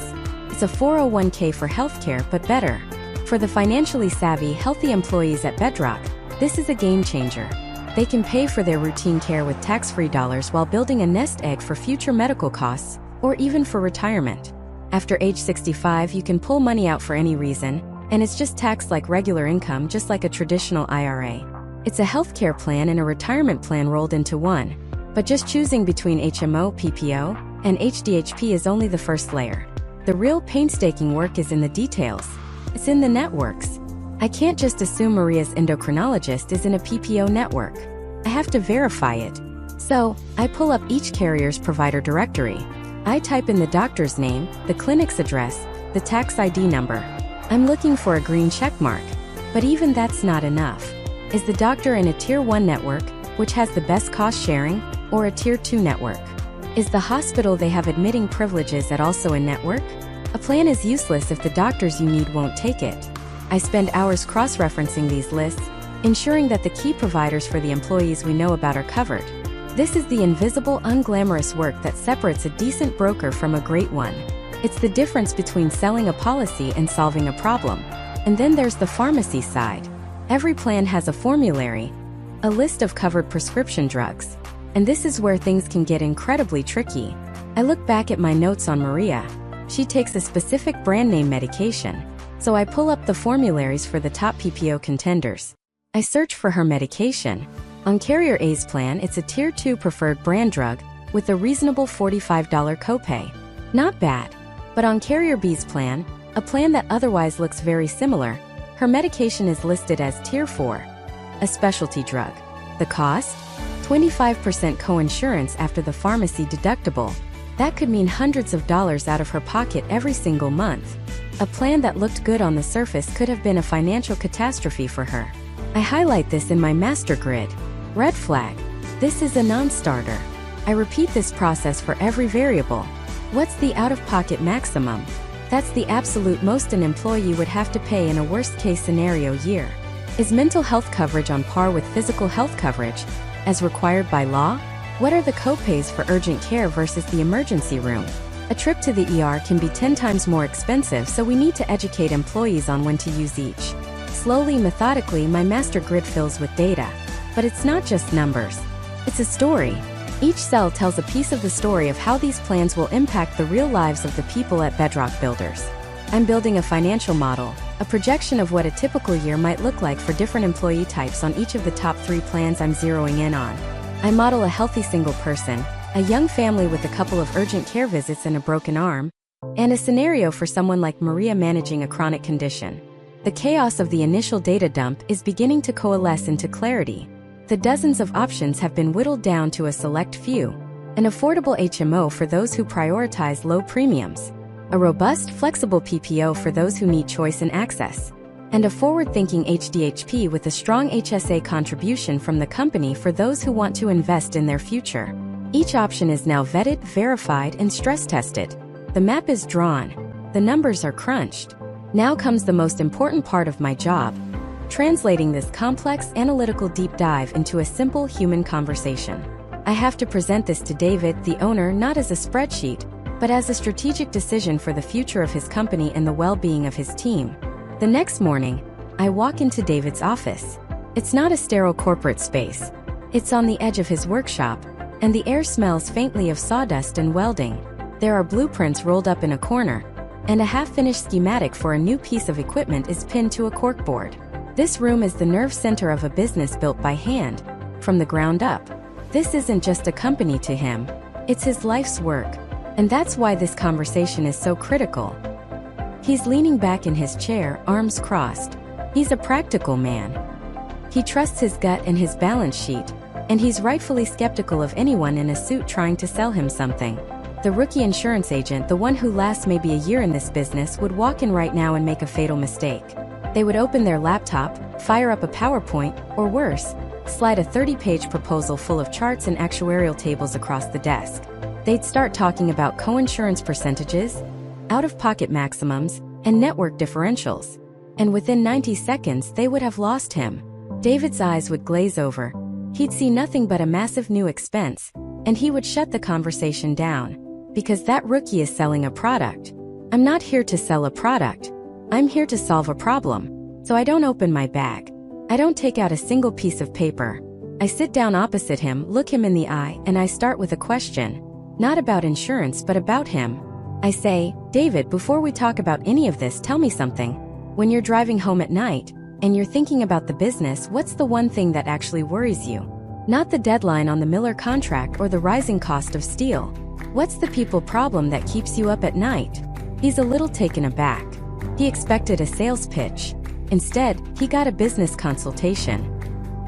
It's a 401k for healthcare, but better. For the financially savvy, healthy employees at Bedrock, this is a game changer. They can pay for their routine care with tax-free dollars while building a nest egg for future medical costs, or even for retirement. After age 65, you can pull money out for any reason, and it's just taxed like regular income, just like a traditional IRA. It's a healthcare plan and a retirement plan rolled into one. But just choosing between HMO, PPO, and HDHP is only the first layer. The real painstaking work is in the details. It's in the networks. I can't just assume Maria's endocrinologist is in a PPO network. I have to verify it. So, I pull up each carrier's provider directory. I type in the doctor's name, the clinic's address, the tax ID number. I'm looking for a green check mark. But even that's not enough. Is the doctor in a Tier 1 network, which has the best cost sharing, or a Tier 2 network? Is the hospital they have admitting privileges at also a network? A plan is useless if the doctors you need won't take it. I spend hours cross-referencing these lists, ensuring that the key providers for the employees we know about are covered. This is the invisible, unglamorous work that separates a decent broker from a great one. It's the difference between selling a policy and solving a problem. And then there's the pharmacy side. Every plan has a formulary, a list of covered prescription drugs. And this is where things can get incredibly tricky. I look back at my notes on Maria. She takes a specific brand name medication. So I pull up the formularies for the top PPO contenders. I search for her medication. On Carrier A's plan, it's a Tier 2 preferred brand drug with a reasonable $45 copay. Not bad. But on Carrier B's plan, a plan that otherwise looks very similar, her medication is listed as Tier 4, a specialty drug. The cost? 25% coinsurance after the pharmacy deductible. That could mean hundreds of dollars out of her pocket every single month. A plan that looked good on the surface could have been a financial catastrophe for her. I highlight this in my master grid. Red flag. This is a non-starter. I repeat this process for every variable. What's the out-of-pocket maximum? That's the absolute most an employee would have to pay in a worst-case scenario year. Is mental health coverage on par with physical health coverage, as required by law? What are the copays for urgent care versus the emergency room? A trip to the ER can be 10 times more expensive, so we need to educate employees on when to use each. Slowly, methodically, my master grid fills with data. But it's not just numbers. It's a story. Each cell tells a piece of the story of how these plans will impact the real lives of the people at Bedrock Builders. I'm building a financial model, a projection of what a typical year might look like for different employee types on each of the top 3 plans I'm zeroing in on. I model a healthy single person, a young family with a couple of urgent care visits and a broken arm, and a scenario for someone like Maria managing a chronic condition. The chaos of the initial data dump is beginning to coalesce into clarity. The dozens of options have been whittled down to a select few. An affordable HMO for those who prioritize low premiums. A robust, flexible PPO for those who need choice and access. And a forward-thinking HDHP with a strong HSA contribution from the company for those who want to invest in their future. Each option is now vetted, verified, and stress-tested. The map is drawn. The numbers are crunched. Now comes the most important part of my job: translating this complex analytical deep dive into a simple human conversation. I have to present this to David, the owner, not as a spreadsheet, but as a strategic decision for the future of his company and the well-being of his team. The next morning, I walk into David's office. It's not a sterile corporate space. It's on the edge of his workshop, and the air smells faintly of sawdust and welding. There are blueprints rolled up in a corner, and a half-finished schematic for a new piece of equipment is pinned to a corkboard. This room is the nerve center of a business built by hand, from the ground up. This isn't just a company to him, it's his life's work, and that's why this conversation is so critical. He's leaning back in his chair, arms crossed. He's a practical man. He trusts his gut and his balance sheet, and he's rightfully skeptical of anyone in a suit trying to sell him something. The rookie insurance agent, the one who lasts maybe a year in this business, would walk in right now and make a fatal mistake. They would open their laptop, fire up a PowerPoint, or worse, slide a 30-page proposal full of charts and actuarial tables across the desk. They'd start talking about coinsurance percentages, out-of-pocket maximums, and network differentials. And within 90 seconds, they would have lost him. David's eyes would glaze over. He'd see nothing but a massive new expense, and he would shut the conversation down. Because that rookie is selling a product. I'm not here to sell a product. I'm here to solve a problem. So I don't open my bag. I don't take out a single piece of paper. I sit down opposite him, look him in the eye, and I start with a question. Not about insurance, but about him. I say, David, before we talk about any of this, tell me something. When you're driving home at night, and you're thinking about the business, what's the one thing that actually worries you? Not the deadline on the Miller contract or the rising cost of steel. What's the people problem that keeps you up at night? He's a little taken aback. He expected a sales pitch. Instead, he got a business consultation.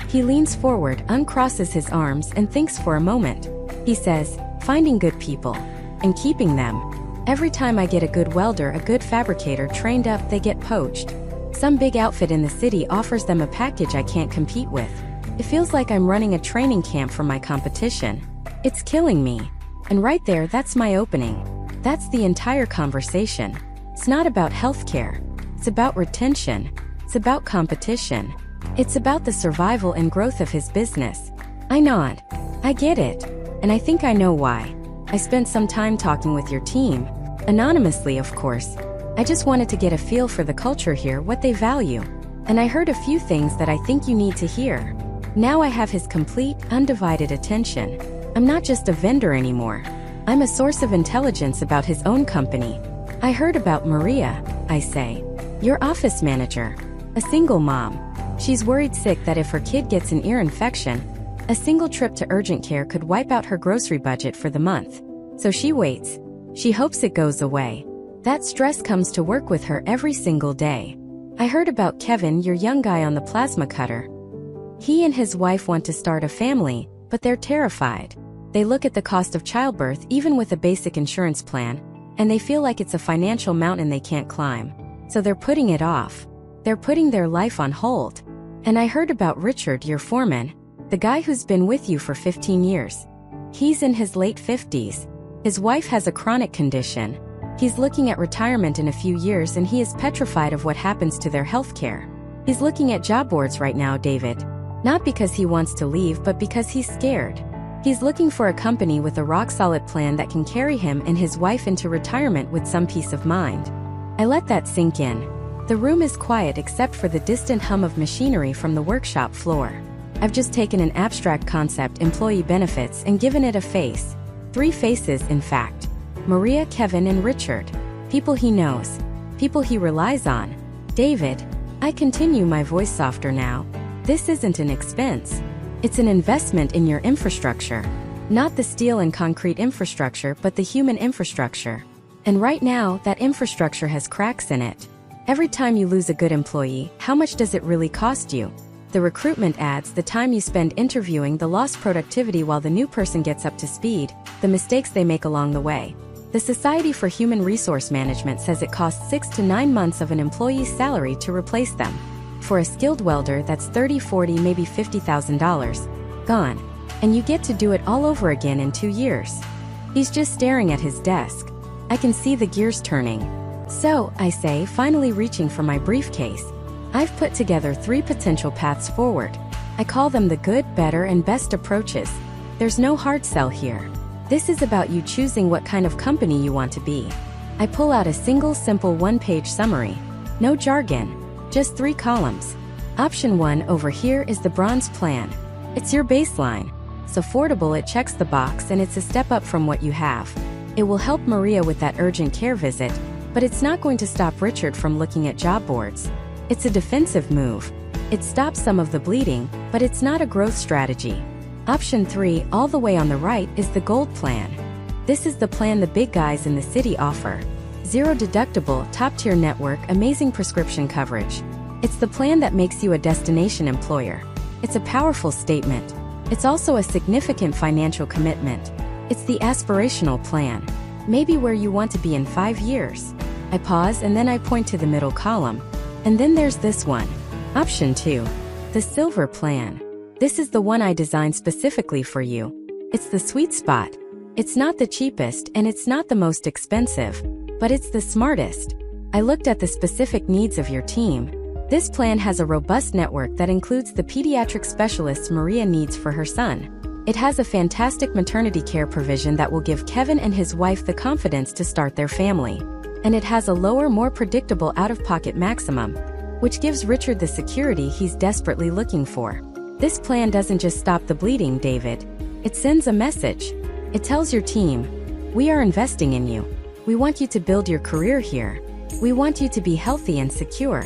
He leans forward, uncrosses his arms, and thinks for a moment. He says, finding good people. And keeping them. Every time I get a good welder, a good fabricator trained up, they get poached. Some big outfit in the city offers them a package I can't compete with. It feels like I'm running a training camp for my competition. It's killing me. And right there, that's my opening. That's the entire conversation. It's not about healthcare. It's about retention. It's about competition. It's about the survival and growth of his business. I nod. I get it. And I think I know why. I spent some time talking with your team. Anonymously, of course. I just wanted to get a feel for the culture here, what they value. And I heard a few things that I think you need to hear. Now I have his complete, undivided attention. I'm not just a vendor anymore. I'm a source of intelligence about his own company. I heard about Maria, I say. Your office manager. A single mom. She's worried sick that if her kid gets an ear infection, a single trip to urgent care could wipe out her grocery budget for the month. So she waits. She hopes it goes away. That stress comes to work with her every single day. I heard about Kevin, your young guy on the plasma cutter. He and his wife want to start a family, but they're terrified. They look at the cost of childbirth, even with a basic insurance plan, and they feel like it's a financial mountain they can't climb. So they're putting it off. They're putting their life on hold. And I heard about Richard, your foreman, the guy who's been with you for 15 years. He's in his late 50s. His wife has a chronic condition. He's looking at retirement in a few years, and he is petrified of what happens to their health care. He's looking at job boards right now, David. Not because he wants to leave, but because he's scared. He's looking for a company with a rock-solid plan that can carry him and his wife into retirement with some peace of mind. I let that sink in. The room is quiet except for the distant hum of machinery from the workshop floor. I've just taken an abstract concept, employee benefits, and given it a face. 3 faces, in fact. Maria, Kevin, and Richard. People he knows. People he relies on. David, I continue, my voice softer now. This isn't an expense. It's an investment in your infrastructure. Not the steel and concrete infrastructure, but the human infrastructure. And right now, that infrastructure has cracks in it. Every time you lose a good employee, how much does it really cost you? The recruitment ads, the time you spend interviewing, the lost productivity while the new person gets up to speed, the mistakes they make along the way. The Society for Human Resource Management says it costs 6 to 9 months of an employee's salary to replace them. For a skilled welder, that's $30, $40, maybe $50,000. Gone. And you get to do it all over again in 2 years. He's just staring at his desk. I can see the gears turning. So, I say, finally reaching for my briefcase. I've put together 3 potential paths forward. I call them the good, better, and best approaches. There's no hard sell here. This is about you choosing what kind of company you want to be. I pull out a single, simple 1-page summary. No jargon. Just 3 columns. Option 1 over here is the bronze plan. It's your baseline. It's affordable, it checks the box, and it's a step up from what you have. It will help Maria with that urgent care visit, but it's not going to stop Richard from looking at job boards. It's a defensive move. It stops some of the bleeding, but it's not a growth strategy. Option 3, all the way on the right, is the gold plan. This is the plan the big guys in the city offer. Zero deductible, top-tier network, amazing prescription coverage. It's the plan that makes you a destination employer. It's a powerful statement. It's also a significant financial commitment. It's the aspirational plan. Maybe where you want to be in 5 years. I pause and then I point to the middle column. And then there's this one. Option 2. The silver plan. This is the one I designed specifically for you. It's the sweet spot. It's not the cheapest and it's not the most expensive, but it's the smartest. I looked at the specific needs of your team. This plan has a robust network that includes the pediatric specialists Maria needs for her son. It has a fantastic maternity care provision that will give Kevin and his wife the confidence to start their family. And it has a lower, more predictable out-of-pocket maximum, which gives Richard the security he's desperately looking for. This plan doesn't just stop the bleeding, David. It sends a message. It tells your team, we are investing in you. We want you to build your career here. We want you to be healthy and secure.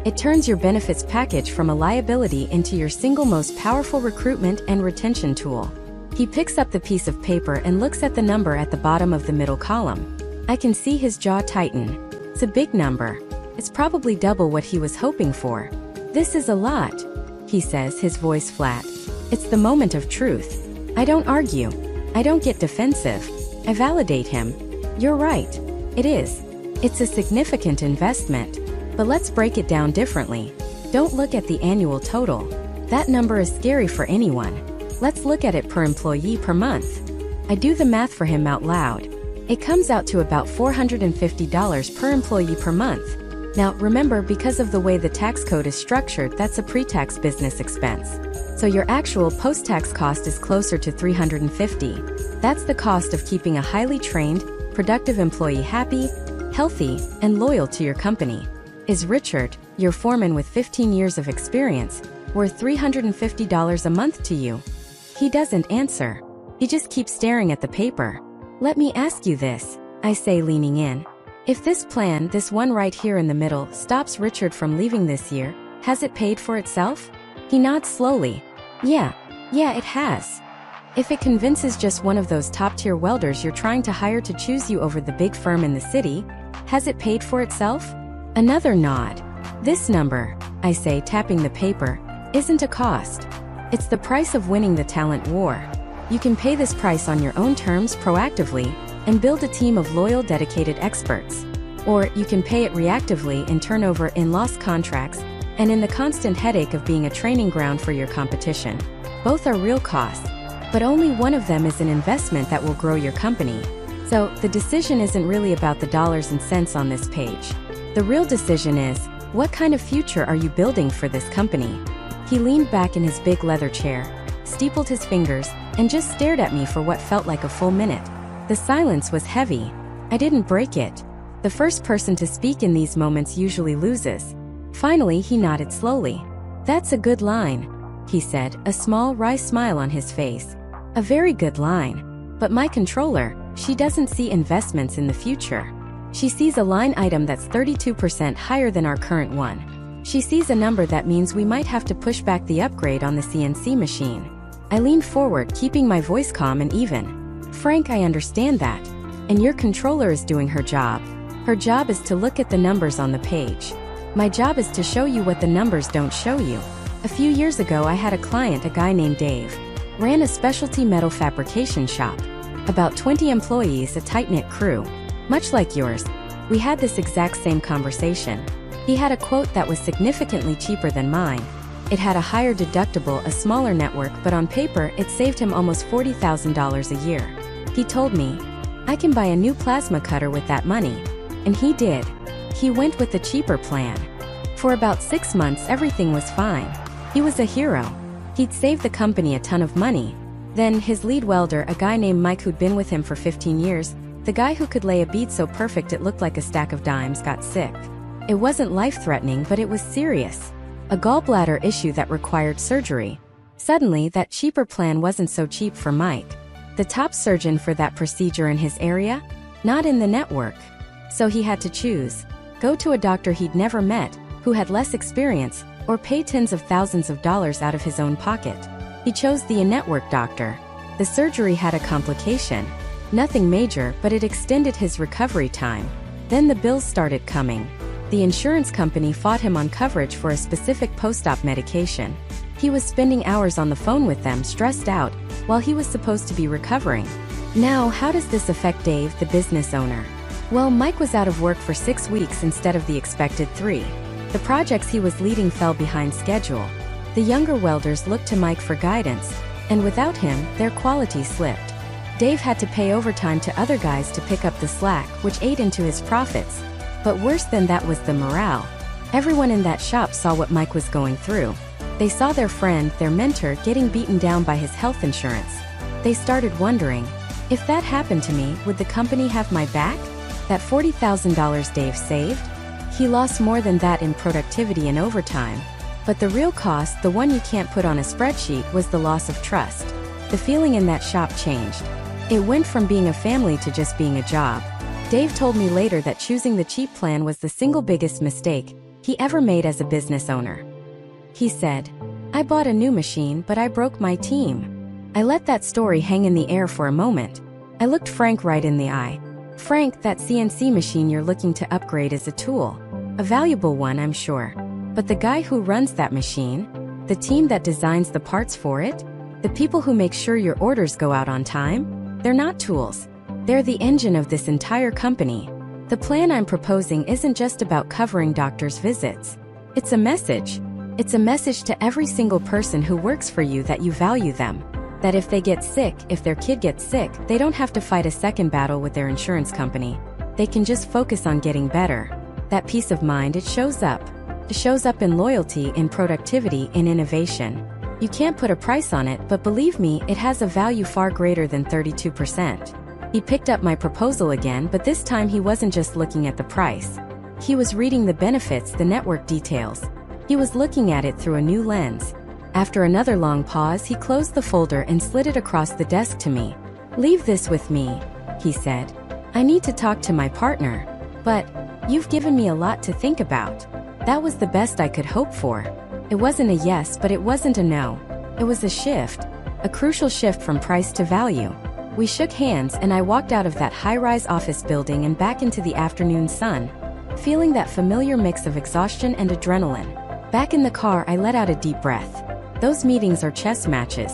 It turns your benefits package from a liability into your single most powerful recruitment and retention tool. He picks up the piece of paper and looks at the number at the bottom of the middle column. I can see his jaw tighten. It's a big number. It's probably double what he was hoping for. This is a lot, he says, his voice flat. It's the moment of truth. I don't argue. I don't get defensive. I validate him. You're right. It is. It's a significant investment. But let's break it down differently. Don't look at the annual total. That number is scary for anyone. Let's look at it per employee per month. I do the math for him out loud. It comes out to about $450 per employee per month. Now, remember, because of the way the tax code is structured, that's a pre-tax business expense. So your actual post-tax cost is closer to $350. That's the cost of keeping a highly trained, productive employee happy, healthy, and loyal to your company. Is Richard, your foreman with 15 years of experience, worth $350 a month to you? He doesn't answer. He just keeps staring at the paper. Let me ask you this, I say, leaning in. If this plan, this one right here in the middle, stops Richard from leaving this year, has it paid for itself? He nods slowly. Yeah, it has. If it convinces just one of those top-tier welders you're trying to hire to choose you over the big firm in the city, has it paid for itself? Another nod. This number, I say, tapping the paper, isn't a cost. It's the price of winning the talent war. You can pay this price on your own terms proactively and build a team of loyal, dedicated experts. Or you can pay it reactively in turnover, in lost contracts, and in the constant headache of being a training ground for your competition. Both are real costs, but only one of them is an investment that will grow your company. So the decision isn't really about the dollars and cents on this page. The real decision is, what kind of future are you building for this company? He leaned back in his big leather chair, steepled his fingers, and just stared at me for what felt like a full minute. The silence was heavy. I didn't break it. The first person to speak in these moments usually loses. Finally, he nodded slowly. That's a good line, he said, a small, wry smile on his face. A very good line. But my controller, she doesn't see investments in the future. She sees a line item that's 32% higher than our current one. She sees a number that means we might have to push back the upgrade on the CNC machine. I leaned forward, keeping my voice calm and even. Frank, I understand that. And your controller is doing her job. Her job is to look at the numbers on the page. My job is to show you what the numbers don't show you. A few years ago I had a client, a guy named Dave. Ran a specialty metal fabrication shop. About 20 employees, a tight-knit crew. Much like yours. We had this exact same conversation. He had a quote that was significantly cheaper than mine. It had a higher deductible, a smaller network, but on paper it saved him almost $40,000 a year. He told me, I can buy a new plasma cutter with that money. And he did. He went with the cheaper plan. For about 6 months everything was fine. He was a hero. He'd saved the company a ton of money. Then his lead welder, a guy named Mike who'd been with him for 15 years, the guy who could lay a bead so perfect it looked like a stack of dimes, got sick. It wasn't life-threatening, but it was serious. A gallbladder issue that required surgery. Suddenly, that cheaper plan wasn't so cheap for Mike. The top surgeon for that procedure in his area? Not in the network. So he had to choose. Go to a doctor he'd never met, who had less experience, or pay tens of thousands of dollars out of his own pocket. He chose the in-network doctor. The surgery had a complication. Nothing major, but it extended his recovery time. Then the bills started coming. The insurance company fought him on coverage for a specific post-op medication. He was spending hours on the phone with them, stressed out, while he was supposed to be recovering. Now, how does this affect Dave, the business owner? Well, Mike was out of work for 6 weeks instead of the expected 3. The projects he was leading fell behind schedule. The younger welders looked to Mike for guidance, and without him, their quality slipped. Dave had to pay overtime to other guys to pick up the slack, which ate into his profits. But worse than that was the morale. Everyone in that shop saw what Mike was going through. They saw their friend, their mentor, getting beaten down by his health insurance. They started wondering, if that happened to me, would the company have my back? That $40,000 Dave saved? He lost more than that in productivity and overtime. But the real cost, the one you can't put on a spreadsheet, was the loss of trust. The feeling in that shop changed. It went from being a family to just being a job. Dave told me later that choosing the cheap plan was the single biggest mistake he ever made as a business owner. He said, I bought a new machine, but I broke my team. I let that story hang in the air for a moment. I looked Frank right in the eye. Frank, that CNC machine you're looking to upgrade is a tool. A valuable one, I'm sure. But the guy who runs that machine, the team that designs the parts for it, the people who make sure your orders go out on time, they're not tools. They're the engine of this entire company. The plan I'm proposing isn't just about covering doctors' visits. It's a message. It's a message to every single person who works for you that you value them. That if they get sick, if their kid gets sick, they don't have to fight a second battle with their insurance company. They can just focus on getting better. That peace of mind, it shows up. It shows up in loyalty, in productivity, in innovation. You can't put a price on it, but believe me, it has a value far greater than 32%. He picked up my proposal again, but this time he wasn't just looking at the price. He was reading the benefits, the network details. He was looking at it through a new lens. After another long pause, he closed the folder and slid it across the desk to me. Leave this with me, he said. I need to talk to my partner. But you've given me a lot to think about. That was the best I could hope for. It wasn't a yes, but it wasn't a no. It was a shift. A crucial shift from price to value. We shook hands and I walked out of that high-rise office building and back into the afternoon sun, feeling that familiar mix of exhaustion and adrenaline. Back in the car, I let out a deep breath. Those meetings are chess matches.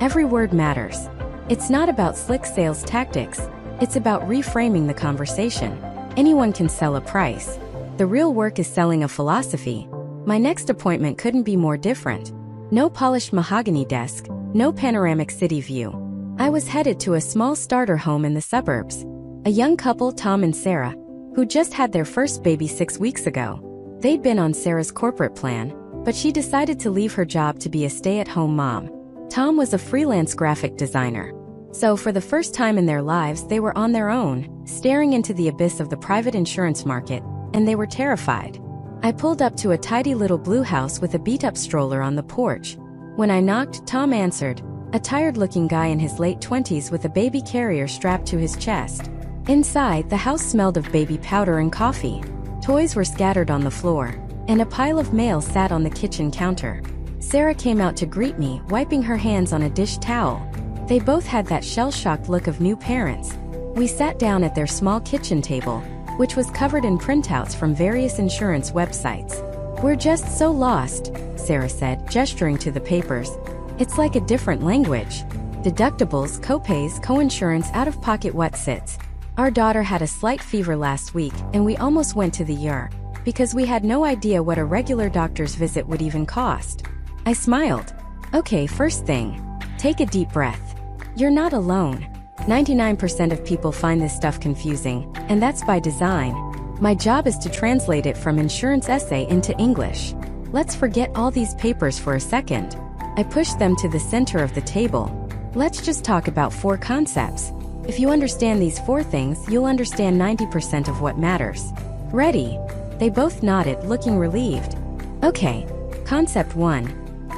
Every word matters. It's not about slick sales tactics. It's about reframing the conversation. Anyone can sell a price. The real work is selling a philosophy. My next appointment couldn't be more different. No polished mahogany desk, no panoramic city view. I was headed to a small starter home in the suburbs. A young couple, Tom and Sarah, who just had their first baby 6 weeks ago. They'd been on Sarah's corporate plan, but she decided to leave her job to be a stay-at-home mom. Tom was a freelance graphic designer. So for the first time in their lives, they were on their own, staring into the abyss of the private insurance market, and they were terrified. I pulled up to a tidy little blue house with a beat-up stroller on the porch. When I knocked, Tom answered, a tired-looking guy in his late 20s with a baby carrier strapped to his chest. Inside, the house smelled of baby powder and coffee. Toys were scattered on the floor, and a pile of mail sat on the kitchen counter. Sarah came out to greet me, wiping her hands on a dish towel. They both had that shell-shocked look of new parents. We sat down at their small kitchen table, which was covered in printouts from various insurance websites. "We're just so lost," Sarah said, gesturing to the papers. "It's like a different language. Deductibles, copays, coinsurance, out-of-pocket what-sits. Our daughter had a slight fever last week, and we almost went to the ER, because we had no idea what a regular doctor's visit would even cost." I smiled. "Okay, first thing. Take a deep breath. You're not alone. 99% of people find this stuff confusing, and that's by design. My job is to translate it from insurance essay into English. Let's forget all these papers for a second." I pushed them to the center of the table. "Let's just talk about 4 concepts. If you understand these 4 things, you'll understand 90% of what matters. Ready?" They both nodded, looking relieved. "Okay. Concept 1.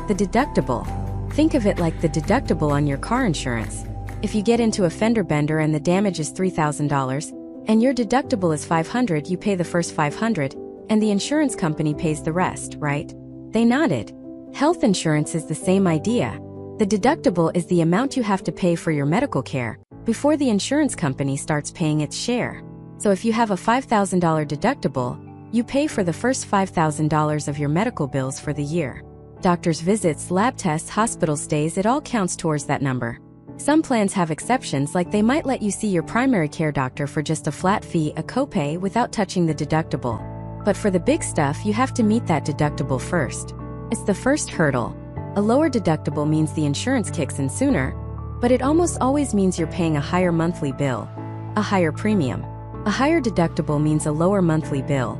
The deductible. Think of it like the deductible on your car insurance. If you get into a fender bender and the damage is $3,000, and your deductible is $500, you pay the first $500, and the insurance company pays the rest, right?" They nodded. Health insurance is the same idea. The deductible is the amount you have to pay for your medical care before the insurance company starts paying its share. So if you have a $5,000 deductible, you pay for the first $5,000 of your medical bills for the year. Doctor's visits, lab tests, hospital stays, it all counts towards that number. Some plans have exceptions, like they might let you see your primary care doctor for just a flat fee, a copay, without touching the deductible. But for the big stuff, you have to meet that deductible first. It's the first hurdle. A lower deductible means the insurance kicks in sooner, but it almost always means you're paying a higher monthly bill, a higher premium. A higher deductible means a lower monthly bill,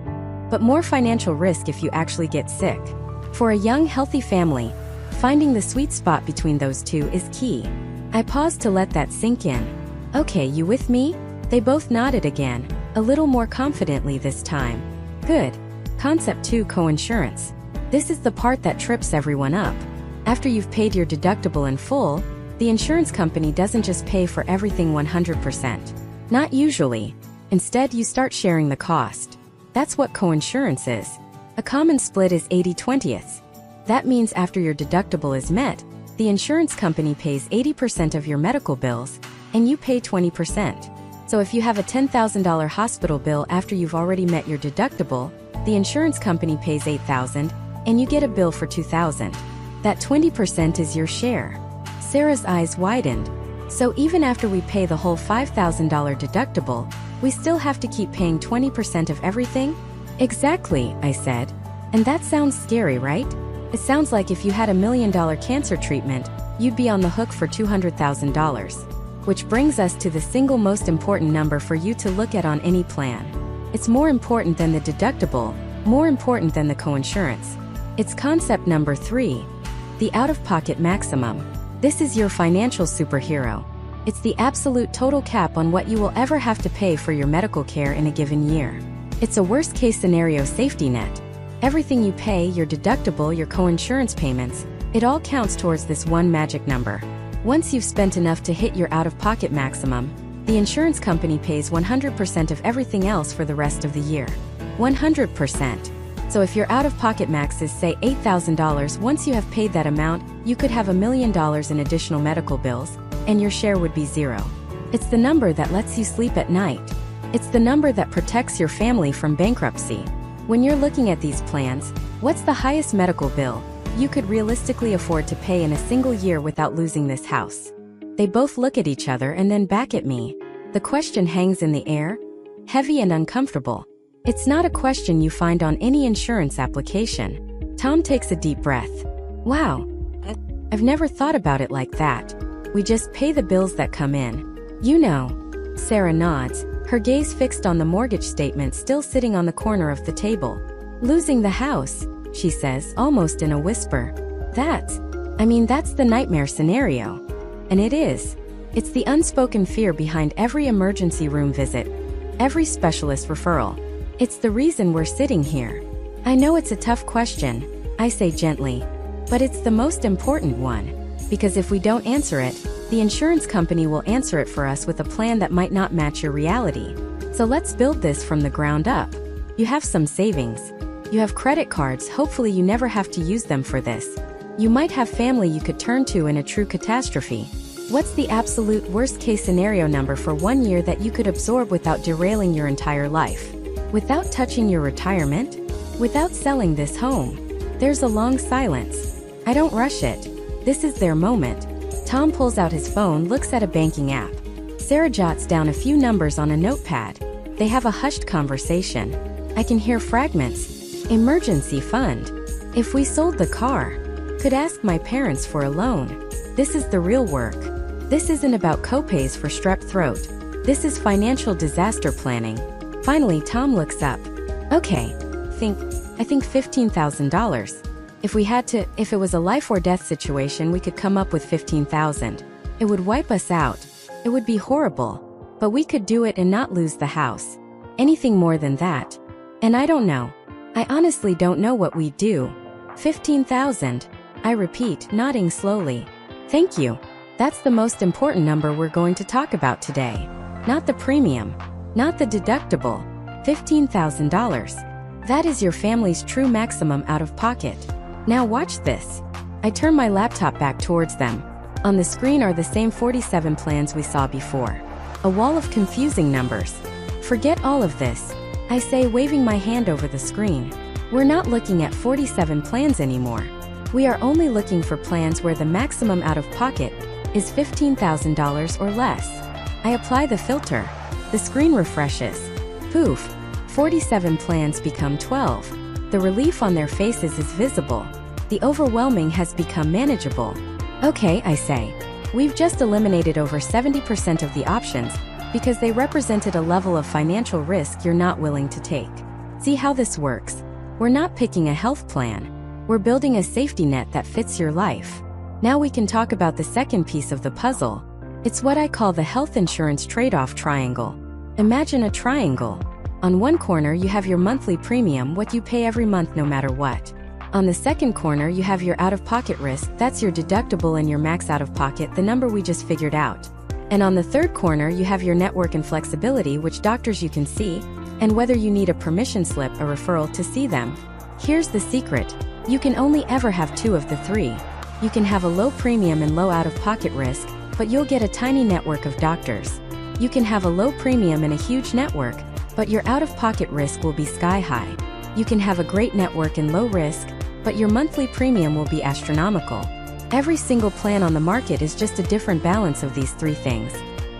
but more financial risk if you actually get sick. For a young, healthy family, finding the sweet spot between those two is key. I paused to let that sink in. "Okay, you with me?" They both nodded again, a little more confidently this time. "Good. Concept 2, coinsurance. This is the part that trips everyone up. After you've paid your deductible in full, the insurance company doesn't just pay for everything 100%. Not usually. Instead, you start sharing the cost. That's what coinsurance is. A common split is 80/20. That means after your deductible is met, the insurance company pays 80% of your medical bills, and you pay 20%. So if you have a $10,000 hospital bill after you've already met your deductible, the insurance company pays $8,000, and you get a bill for $2,000. That 20% is your share. Sarah's eyes widened. So even after we pay the whole $5,000 deductible, we still have to keep paying 20% of everything? Exactly, I said. And that sounds scary, right? It sounds like if you had $1 million cancer treatment, you'd be on the hook for $200,000. Which brings us to the single most important number for you to look at on any plan. It's more important than the deductible, more important than the coinsurance. It's concept number 3, the out-of-pocket maximum. This is your financial superhero. It's the absolute total cap on what you will ever have to pay for your medical care in a given year. It's a worst-case scenario safety net. Everything you pay, your deductible, your coinsurance payments, it all counts towards this one magic number. Once you've spent enough to hit your out-of-pocket maximum, the insurance company pays 100% of everything else for the rest of the year. 100%. So if your out-of-pocket max is, say, $8,000, once you have paid that amount, you could have $1 million in additional medical bills, and your share would be 0. It's the number that lets you sleep at night. It's the number that protects your family from bankruptcy. When you're looking at these plans, what's the highest medical bill you could realistically afford to pay in a single year without losing this house? They both look at each other and then back at me. The question hangs in the air, heavy and uncomfortable. It's not a question you find on any insurance application. Tom takes a deep breath. Wow. I've never thought about it like that. We just pay the bills that come in. You know. Sarah nods, her gaze fixed on the mortgage statement still sitting on the corner of the table. Losing the house, she says, almost in a whisper. That's the nightmare scenario. And it is. It's the unspoken fear behind every emergency room visit, every specialist referral. It's the reason we're sitting here. I know it's a tough question, I say gently, but it's the most important one. Because if we don't answer it, The insurance company will answer it for us with a plan that might not match your reality. So let's build this from the ground up. You have some savings. You have credit cards, hopefully you never have to use them for this. You might have family you could turn to in a true catastrophe. What's the absolute worst-case scenario number for 1 year that you could absorb without derailing your entire life? Without touching your retirement? Without selling this home? There's a long silence. I don't rush it. This is their moment. Tom pulls out his phone, looks at a banking app. Sarah jots down a few numbers on a notepad. They have a hushed conversation. I can hear fragments. Emergency fund. If we sold the car. Could ask my parents for a loan. This is the real work. This isn't about copays for strep throat. This is financial disaster planning. Finally, Tom looks up. Okay. I think $15,000. If it was a life or death situation, we could come up with $15,000. It would wipe us out. It would be horrible. But we could do it and not lose the house. Anything more than that. And I don't know. I honestly don't know what we'd do. $15,000. I repeat, nodding slowly. Thank you. That's the most important number we're going to talk about today. Not the premium. Not the deductible. $15,000. That is your family's true maximum out of pocket. Now watch this. I turn my laptop back towards them. On the screen are the same 47 plans we saw before. A wall of confusing numbers. Forget all of this, I say, waving my hand over the screen. We're not looking at 47 plans anymore. We are only looking for plans where the maximum out of pocket is $15,000 or less. I apply the filter. The screen refreshes. Poof. 47 plans become 12. The relief on their faces is visible. The overwhelming has become manageable. Okay, I say. We've just eliminated over 70% of the options because they represented a level of financial risk you're not willing to take. See how this works? We're not picking a health plan. We're building a safety net that fits your life. Now we can talk about the second piece of the puzzle. It's what I call the health insurance trade-off triangle. Imagine a triangle. On one corner you have your monthly premium, what you pay every month no matter what. On the second corner you have your out-of-pocket risk, that's your deductible and your max out-of-pocket, the number we just figured out. And on the third corner you have your network and flexibility, which doctors you can see, and whether you need a permission slip, a referral to see them. Here's the secret. You can only ever have two of the three. You can have a low premium and low out-of-pocket risk, but you'll get a tiny network of doctors. You can have a low premium and a huge network, but your out-of-pocket risk will be sky high. You can have a great network and low risk, but your monthly premium will be astronomical. Every single plan on the market is just a different balance of these three things.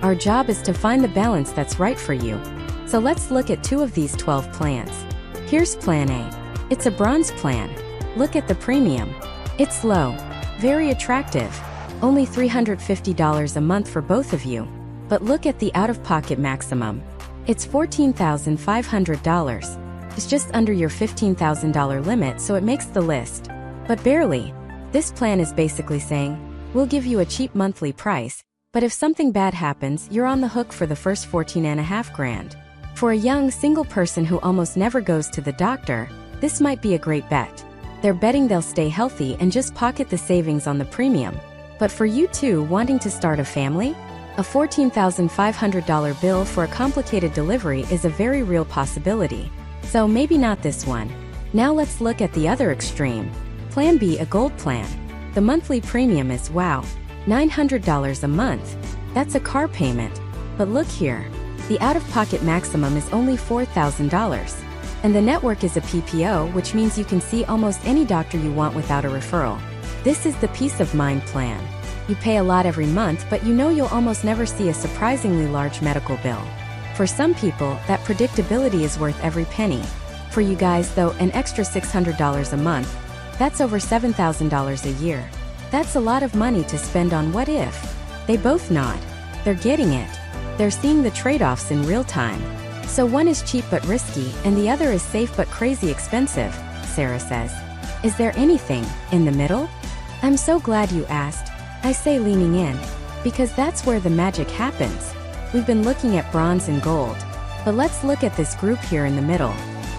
Our job is to find the balance that's right for you. So let's look at two of these 12 plans. Here's Plan A. It's a bronze plan. Look at the premium. It's low. Very attractive. Only $350 a month for both of you. But look at the out-of-pocket maximum. It's $14,500. It's just under your $15,000 limit, so it makes the list. But barely. This plan is basically saying, we'll give you a cheap monthly price, but if something bad happens, you're on the hook for the first $14,500. For a young, single person who almost never goes to the doctor, this might be a great bet. They're betting they'll stay healthy and just pocket the savings on the premium. But for you two wanting to start a family, a $14,500 bill for a complicated delivery is a very real possibility. So maybe not this one. Now let's look at the other extreme. Plan B, a gold plan. The monthly premium is, wow, $900 a month. That's a car payment. But look here. The out-of-pocket maximum is only $4,000. And the network is a PPO, which means you can see almost any doctor you want without a referral. This is the peace of mind plan. You pay a lot every month, but you know you'll almost never see a surprisingly large medical bill. For some people, that predictability is worth every penny. For you guys, though, an extra $600 a month. That's over $7,000 a year. That's a lot of money to spend on what if. They both nod. They're getting it. They're seeing the trade-offs in real time. So one is cheap but risky, and the other is safe but crazy expensive, Sarah says. Is there anything in the middle? I'm so glad you asked, I say, leaning in. Because that's where the magic happens. We've been looking at bronze and gold. But let's look at this group here in the middle.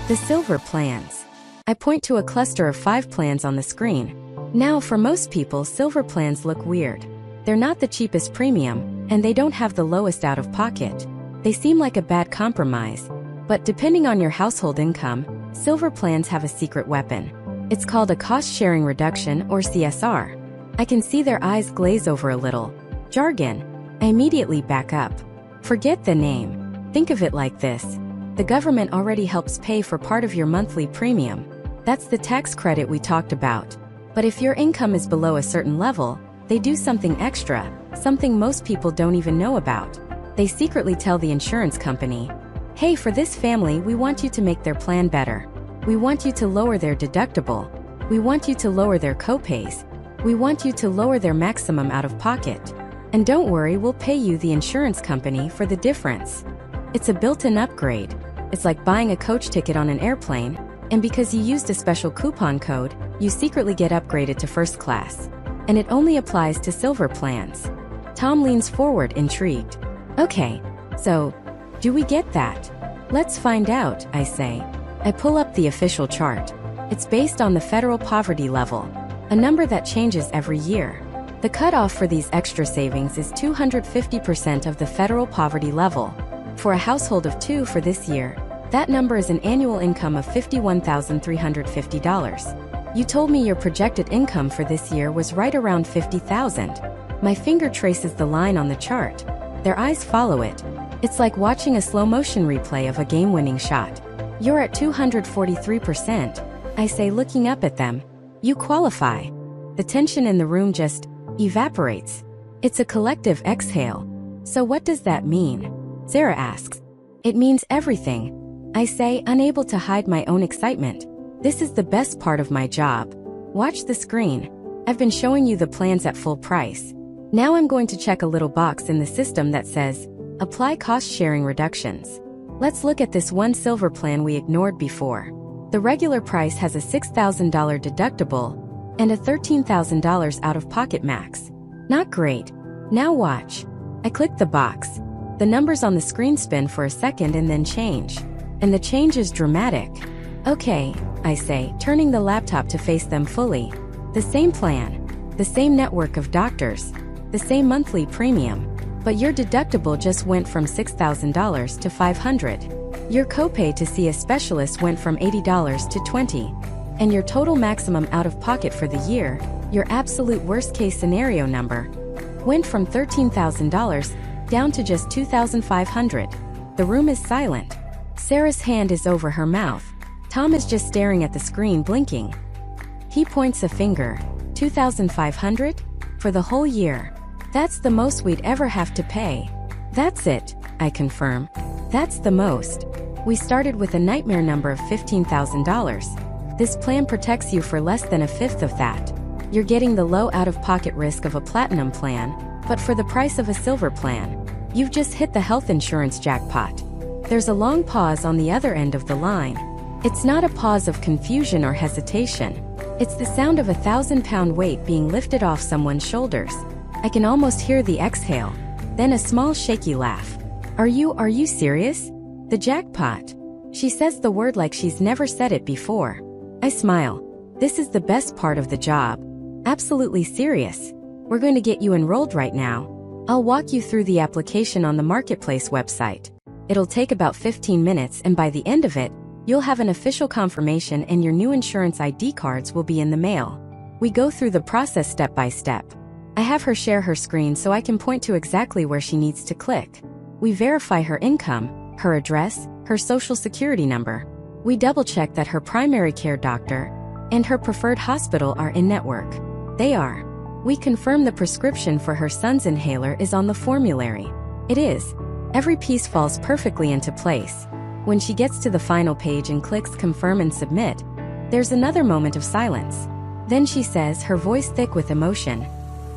The silver plans. I point to a cluster of 5 plans on the screen. Now, for most people, silver plans look weird. They're not the cheapest premium, and they don't have the lowest out-of-pocket. They seem like a bad compromise. But depending on your household income, silver plans have a secret weapon. It's called a cost-sharing reduction, or CSR. I can see their eyes glaze over a little. Jargon. I immediately back up. Forget the name. Think of it like this. The government already helps pay for part of your monthly premium. That's the tax credit we talked about. But if your income is below a certain level, they do something extra, something most people don't even know about. They secretly tell the insurance company, "Hey, for this family, we want you to make their plan better. We want you to lower their deductible. We want you to lower their copays. We want you to lower their maximum out-of-pocket. And don't worry, we'll pay you, the insurance company, for the difference." It's a built-in upgrade. It's like buying a coach ticket on an airplane, and because you used a special coupon code, you secretly get upgraded to first class. And it only applies to silver plans. Tom leans forward, intrigued. Okay, so, do we get that? Let's find out, I say. I pull up the official chart. It's based on the federal poverty level, a number that changes every year. The cutoff for these extra savings is 250% of the federal poverty level. For a household of 2 for this year, that number is an annual income of $51,350. You told me your projected income for this year was right around $50,000. My finger traces the line on the chart. Their eyes follow it. It's like watching a slow-motion replay of a game-winning shot. You're at 243%, I say, looking up at them. You qualify. The tension in the room just evaporates. It's a collective exhale. So what does that mean? Sarah asks. It means everything, I say, unable to hide my own excitement. This is the best part of my job. Watch the screen. I've been showing you the plans at full price. Now I'm going to check a little box in the system that says, Apply cost-sharing reductions. Let's look at this one silver plan we ignored before. The regular price has a $6,000 deductible and a $13,000 out-of-pocket max. Not great. Now watch. I click the box. The numbers on the screen spin for a second and then change. And the change is dramatic. Okay, I say, turning the laptop to face them fully. The same plan. The same network of doctors. The same monthly premium. But your deductible just went from $6,000 to $500. Your copay to see a specialist went from $80 to $20. And your total maximum out-of-pocket for the year, your absolute worst-case scenario number, went from $13,000 down to just $2,500. The room is silent. Sarah's hand is over her mouth. Tom is just staring at the screen, blinking. He points a finger. $2,500? For the whole year. That's the most we'd ever have to pay. That's it, I confirm. That's the most. We started with a nightmare number of $15,000. This plan protects you for less than a fifth of that. You're getting the low out-of-pocket risk of a platinum plan, but for the price of a silver plan. You've just hit the health insurance jackpot. There's a long pause on the other end of the line. It's not a pause of confusion or hesitation. It's the sound of a 1,000-pound weight being lifted off someone's shoulders. I can almost hear the exhale, then a small shaky laugh. Are you serious? The jackpot. She says the word like she's never said it before. I smile. This is the best part of the job. Absolutely serious. We're going to get you enrolled right now. I'll walk you through the application on the Marketplace website. It'll take about 15 minutes, and by the end of it, you'll have an official confirmation and your new insurance ID cards will be in the mail. We go through the process step by step. I have her share her screen so I can point to exactly where she needs to click. We verify her income, her address, her social security number. We double-check that her primary care doctor and her preferred hospital are in-network. They are. We confirm the prescription for her son's inhaler is on the formulary. It is. Every piece falls perfectly into place. When she gets to the final page and clicks confirm and submit, there's another moment of silence. Then she says, her voice thick with emotion,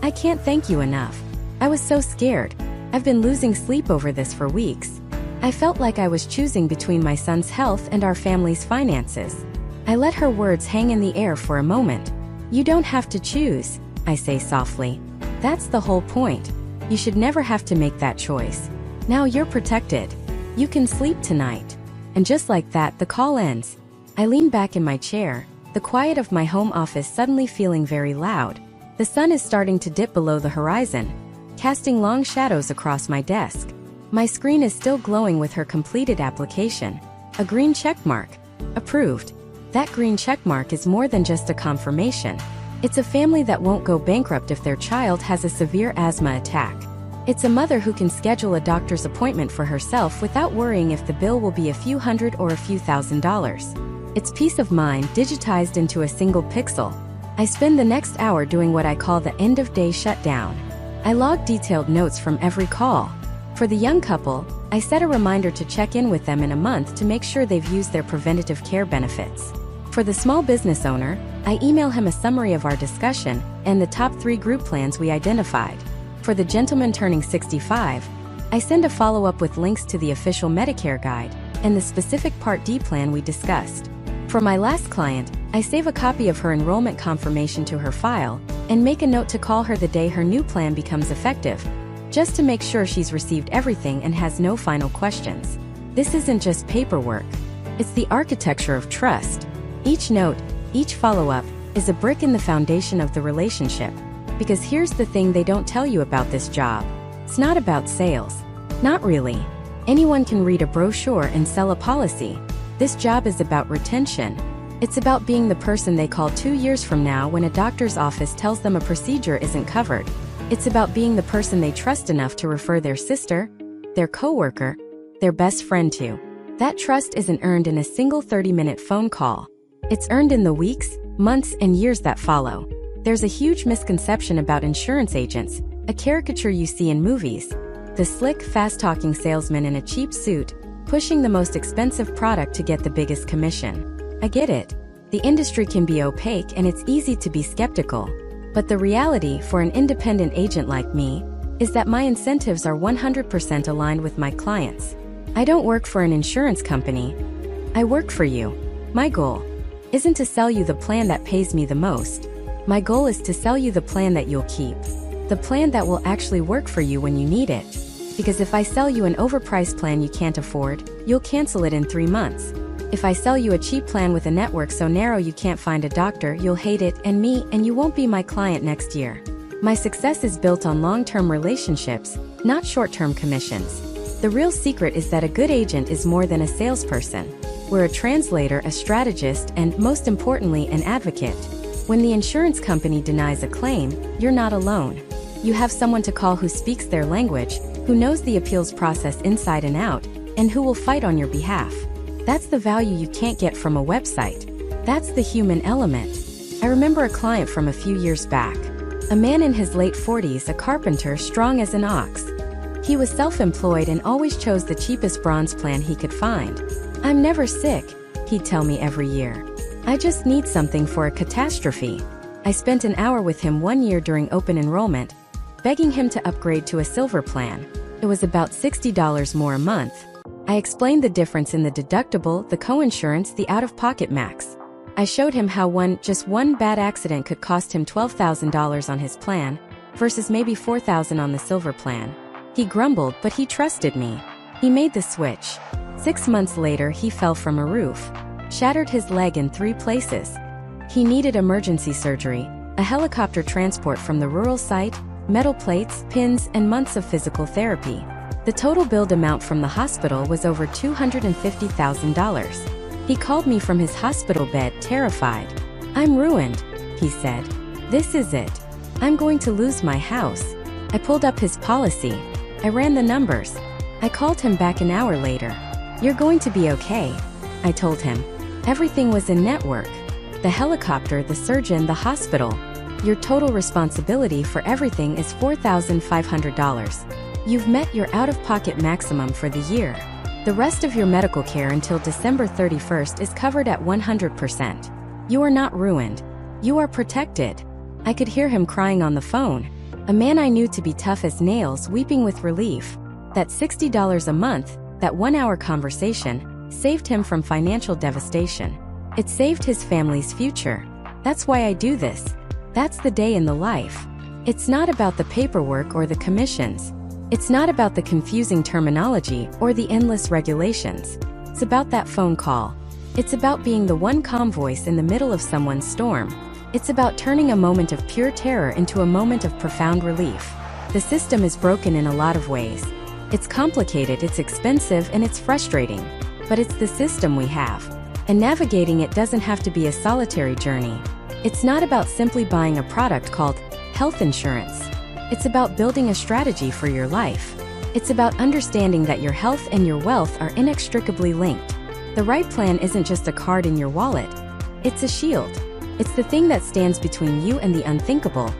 I can't thank you enough. I was so scared. I've been losing sleep over this for weeks. I felt like I was choosing between my son's health and our family's finances. I let her words hang in the air for a moment. You don't have to choose, I say softly. That's the whole point. You should never have to make that choice. Now you're protected. You can sleep tonight. And just like that, the call ends. I lean back in my chair, the quiet of my home office suddenly feeling very loud. The sun is starting to dip below the horizon, casting long shadows across my desk. My screen is still glowing with her completed application. A green checkmark. Approved. That green checkmark is more than just a confirmation. It's a family that won't go bankrupt if their child has a severe asthma attack. It's a mother who can schedule a doctor's appointment for herself without worrying if the bill will be a few hundred or a few $1,000s. It's peace of mind digitized into a single pixel. I spend the next hour doing what I call the end-of-day shutdown. I log detailed notes from every call. For the young couple, I set a reminder to check in with them in a month to make sure they've used their preventative care benefits. For the small business owner, I email him a summary of our discussion and the top 3 group plans we identified. For the gentleman turning 65, I send a follow-up with links to the official Medicare guide and the specific Part D plan we discussed. For my last client, I save a copy of her enrollment confirmation to her file and make a note to call her the day her new plan becomes effective, just to make sure she's received everything and has no final questions. This isn't just paperwork. It's the architecture of trust. Each note, each follow-up, is a brick in the foundation of the relationship. Because here's the thing they don't tell you about this job. It's not about sales. Not really. Anyone can read a brochure and sell a policy. This job is about retention. It's about being the person they call 2 years from now when a doctor's office tells them a procedure isn't covered. It's about being the person they trust enough to refer their sister, their coworker, their best friend to. That trust isn't earned in a single 30-minute phone call. It's earned in the weeks, months, and years that follow. There's a huge misconception about insurance agents, a caricature you see in movies. The slick, fast-talking salesman in a cheap suit, pushing the most expensive product to get the biggest commission. I get it. The industry can be opaque and it's easy to be skeptical. But the reality for an independent agent like me is that my incentives are 100% aligned with my clients. I don't work for an insurance company. I work for you. My goal isn't to sell you the plan that pays me the most. My goal is to sell you the plan that you'll keep. The plan that will actually work for you when you need it. Because if I sell you an overpriced plan you can't afford, you'll cancel it in 3 months. If I sell you a cheap plan with a network so narrow you can't find a doctor, you'll hate it and me, and you won't be my client next year. My success is built on long-term relationships, not short-term commissions. The real secret is that a good agent is more than a salesperson. We're a translator, a strategist, and, most importantly, an advocate. When the insurance company denies a claim, you're not alone. You have someone to call who speaks their language, who knows the appeals process inside and out, and who will fight on your behalf. That's the value you can't get from a website. That's the human element. I remember a client from a few years back. A man in his late 40s, a carpenter strong as an ox. He was self-employed and always chose the cheapest bronze plan he could find. "I'm never sick," he'd tell me every year. "I just need something for a catastrophe." I spent an hour with him one year during open enrollment, begging him to upgrade to a silver plan. It was about $60 more a month. I explained the difference in the deductible, the coinsurance, the out-of-pocket max. I showed him how just one bad accident could cost him $12,000 on his plan, versus maybe $4,000 on the silver plan. He grumbled, but he trusted me. He made the switch. 6 months later, he fell from a roof, shattered his leg in 3 places. He needed emergency surgery, a helicopter transport from the rural site, metal plates, pins, and months of physical therapy. The total billed amount from the hospital was over $250,000. He called me from his hospital bed, terrified. "I'm ruined," he said. "This is it. I'm going to lose my house." I pulled up his policy. I ran the numbers. I called him back an hour later. "You're going to be okay," I told him. Everything was in network. The helicopter, the surgeon, the hospital. Your total responsibility for everything is $4,500. You've met your out-of-pocket maximum for the year. The rest of your medical care until December 31st is covered at 100%. You are not ruined. You are protected. I could hear him crying on the phone. A man I knew to be tough as nails, weeping with relief. That $60 a month, that 1-hour conversation, saved him from financial devastation. It saved his family's future. That's why I do this. That's the day in the life. It's not about the paperwork or the commissions. It's not about the confusing terminology or the endless regulations. It's about that phone call. It's about being the one calm voice in the middle of someone's storm. It's about turning a moment of pure terror into a moment of profound relief. The system is broken in a lot of ways. It's complicated, it's expensive, and it's frustrating. But it's the system we have. And navigating it doesn't have to be a solitary journey. It's not about simply buying a product called health insurance. It's about building a strategy for your life. It's about understanding that your health and your wealth are inextricably linked. The right plan isn't just a card in your wallet. It's a shield. It's the thing that stands between you and the unthinkable,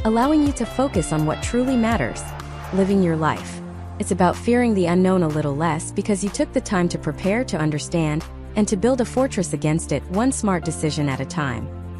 allowing you to focus on what truly matters, living your life. It's about fearing the unknown a little less because you took the time to prepare, to understand, and to build a fortress against it, one smart decision at a time.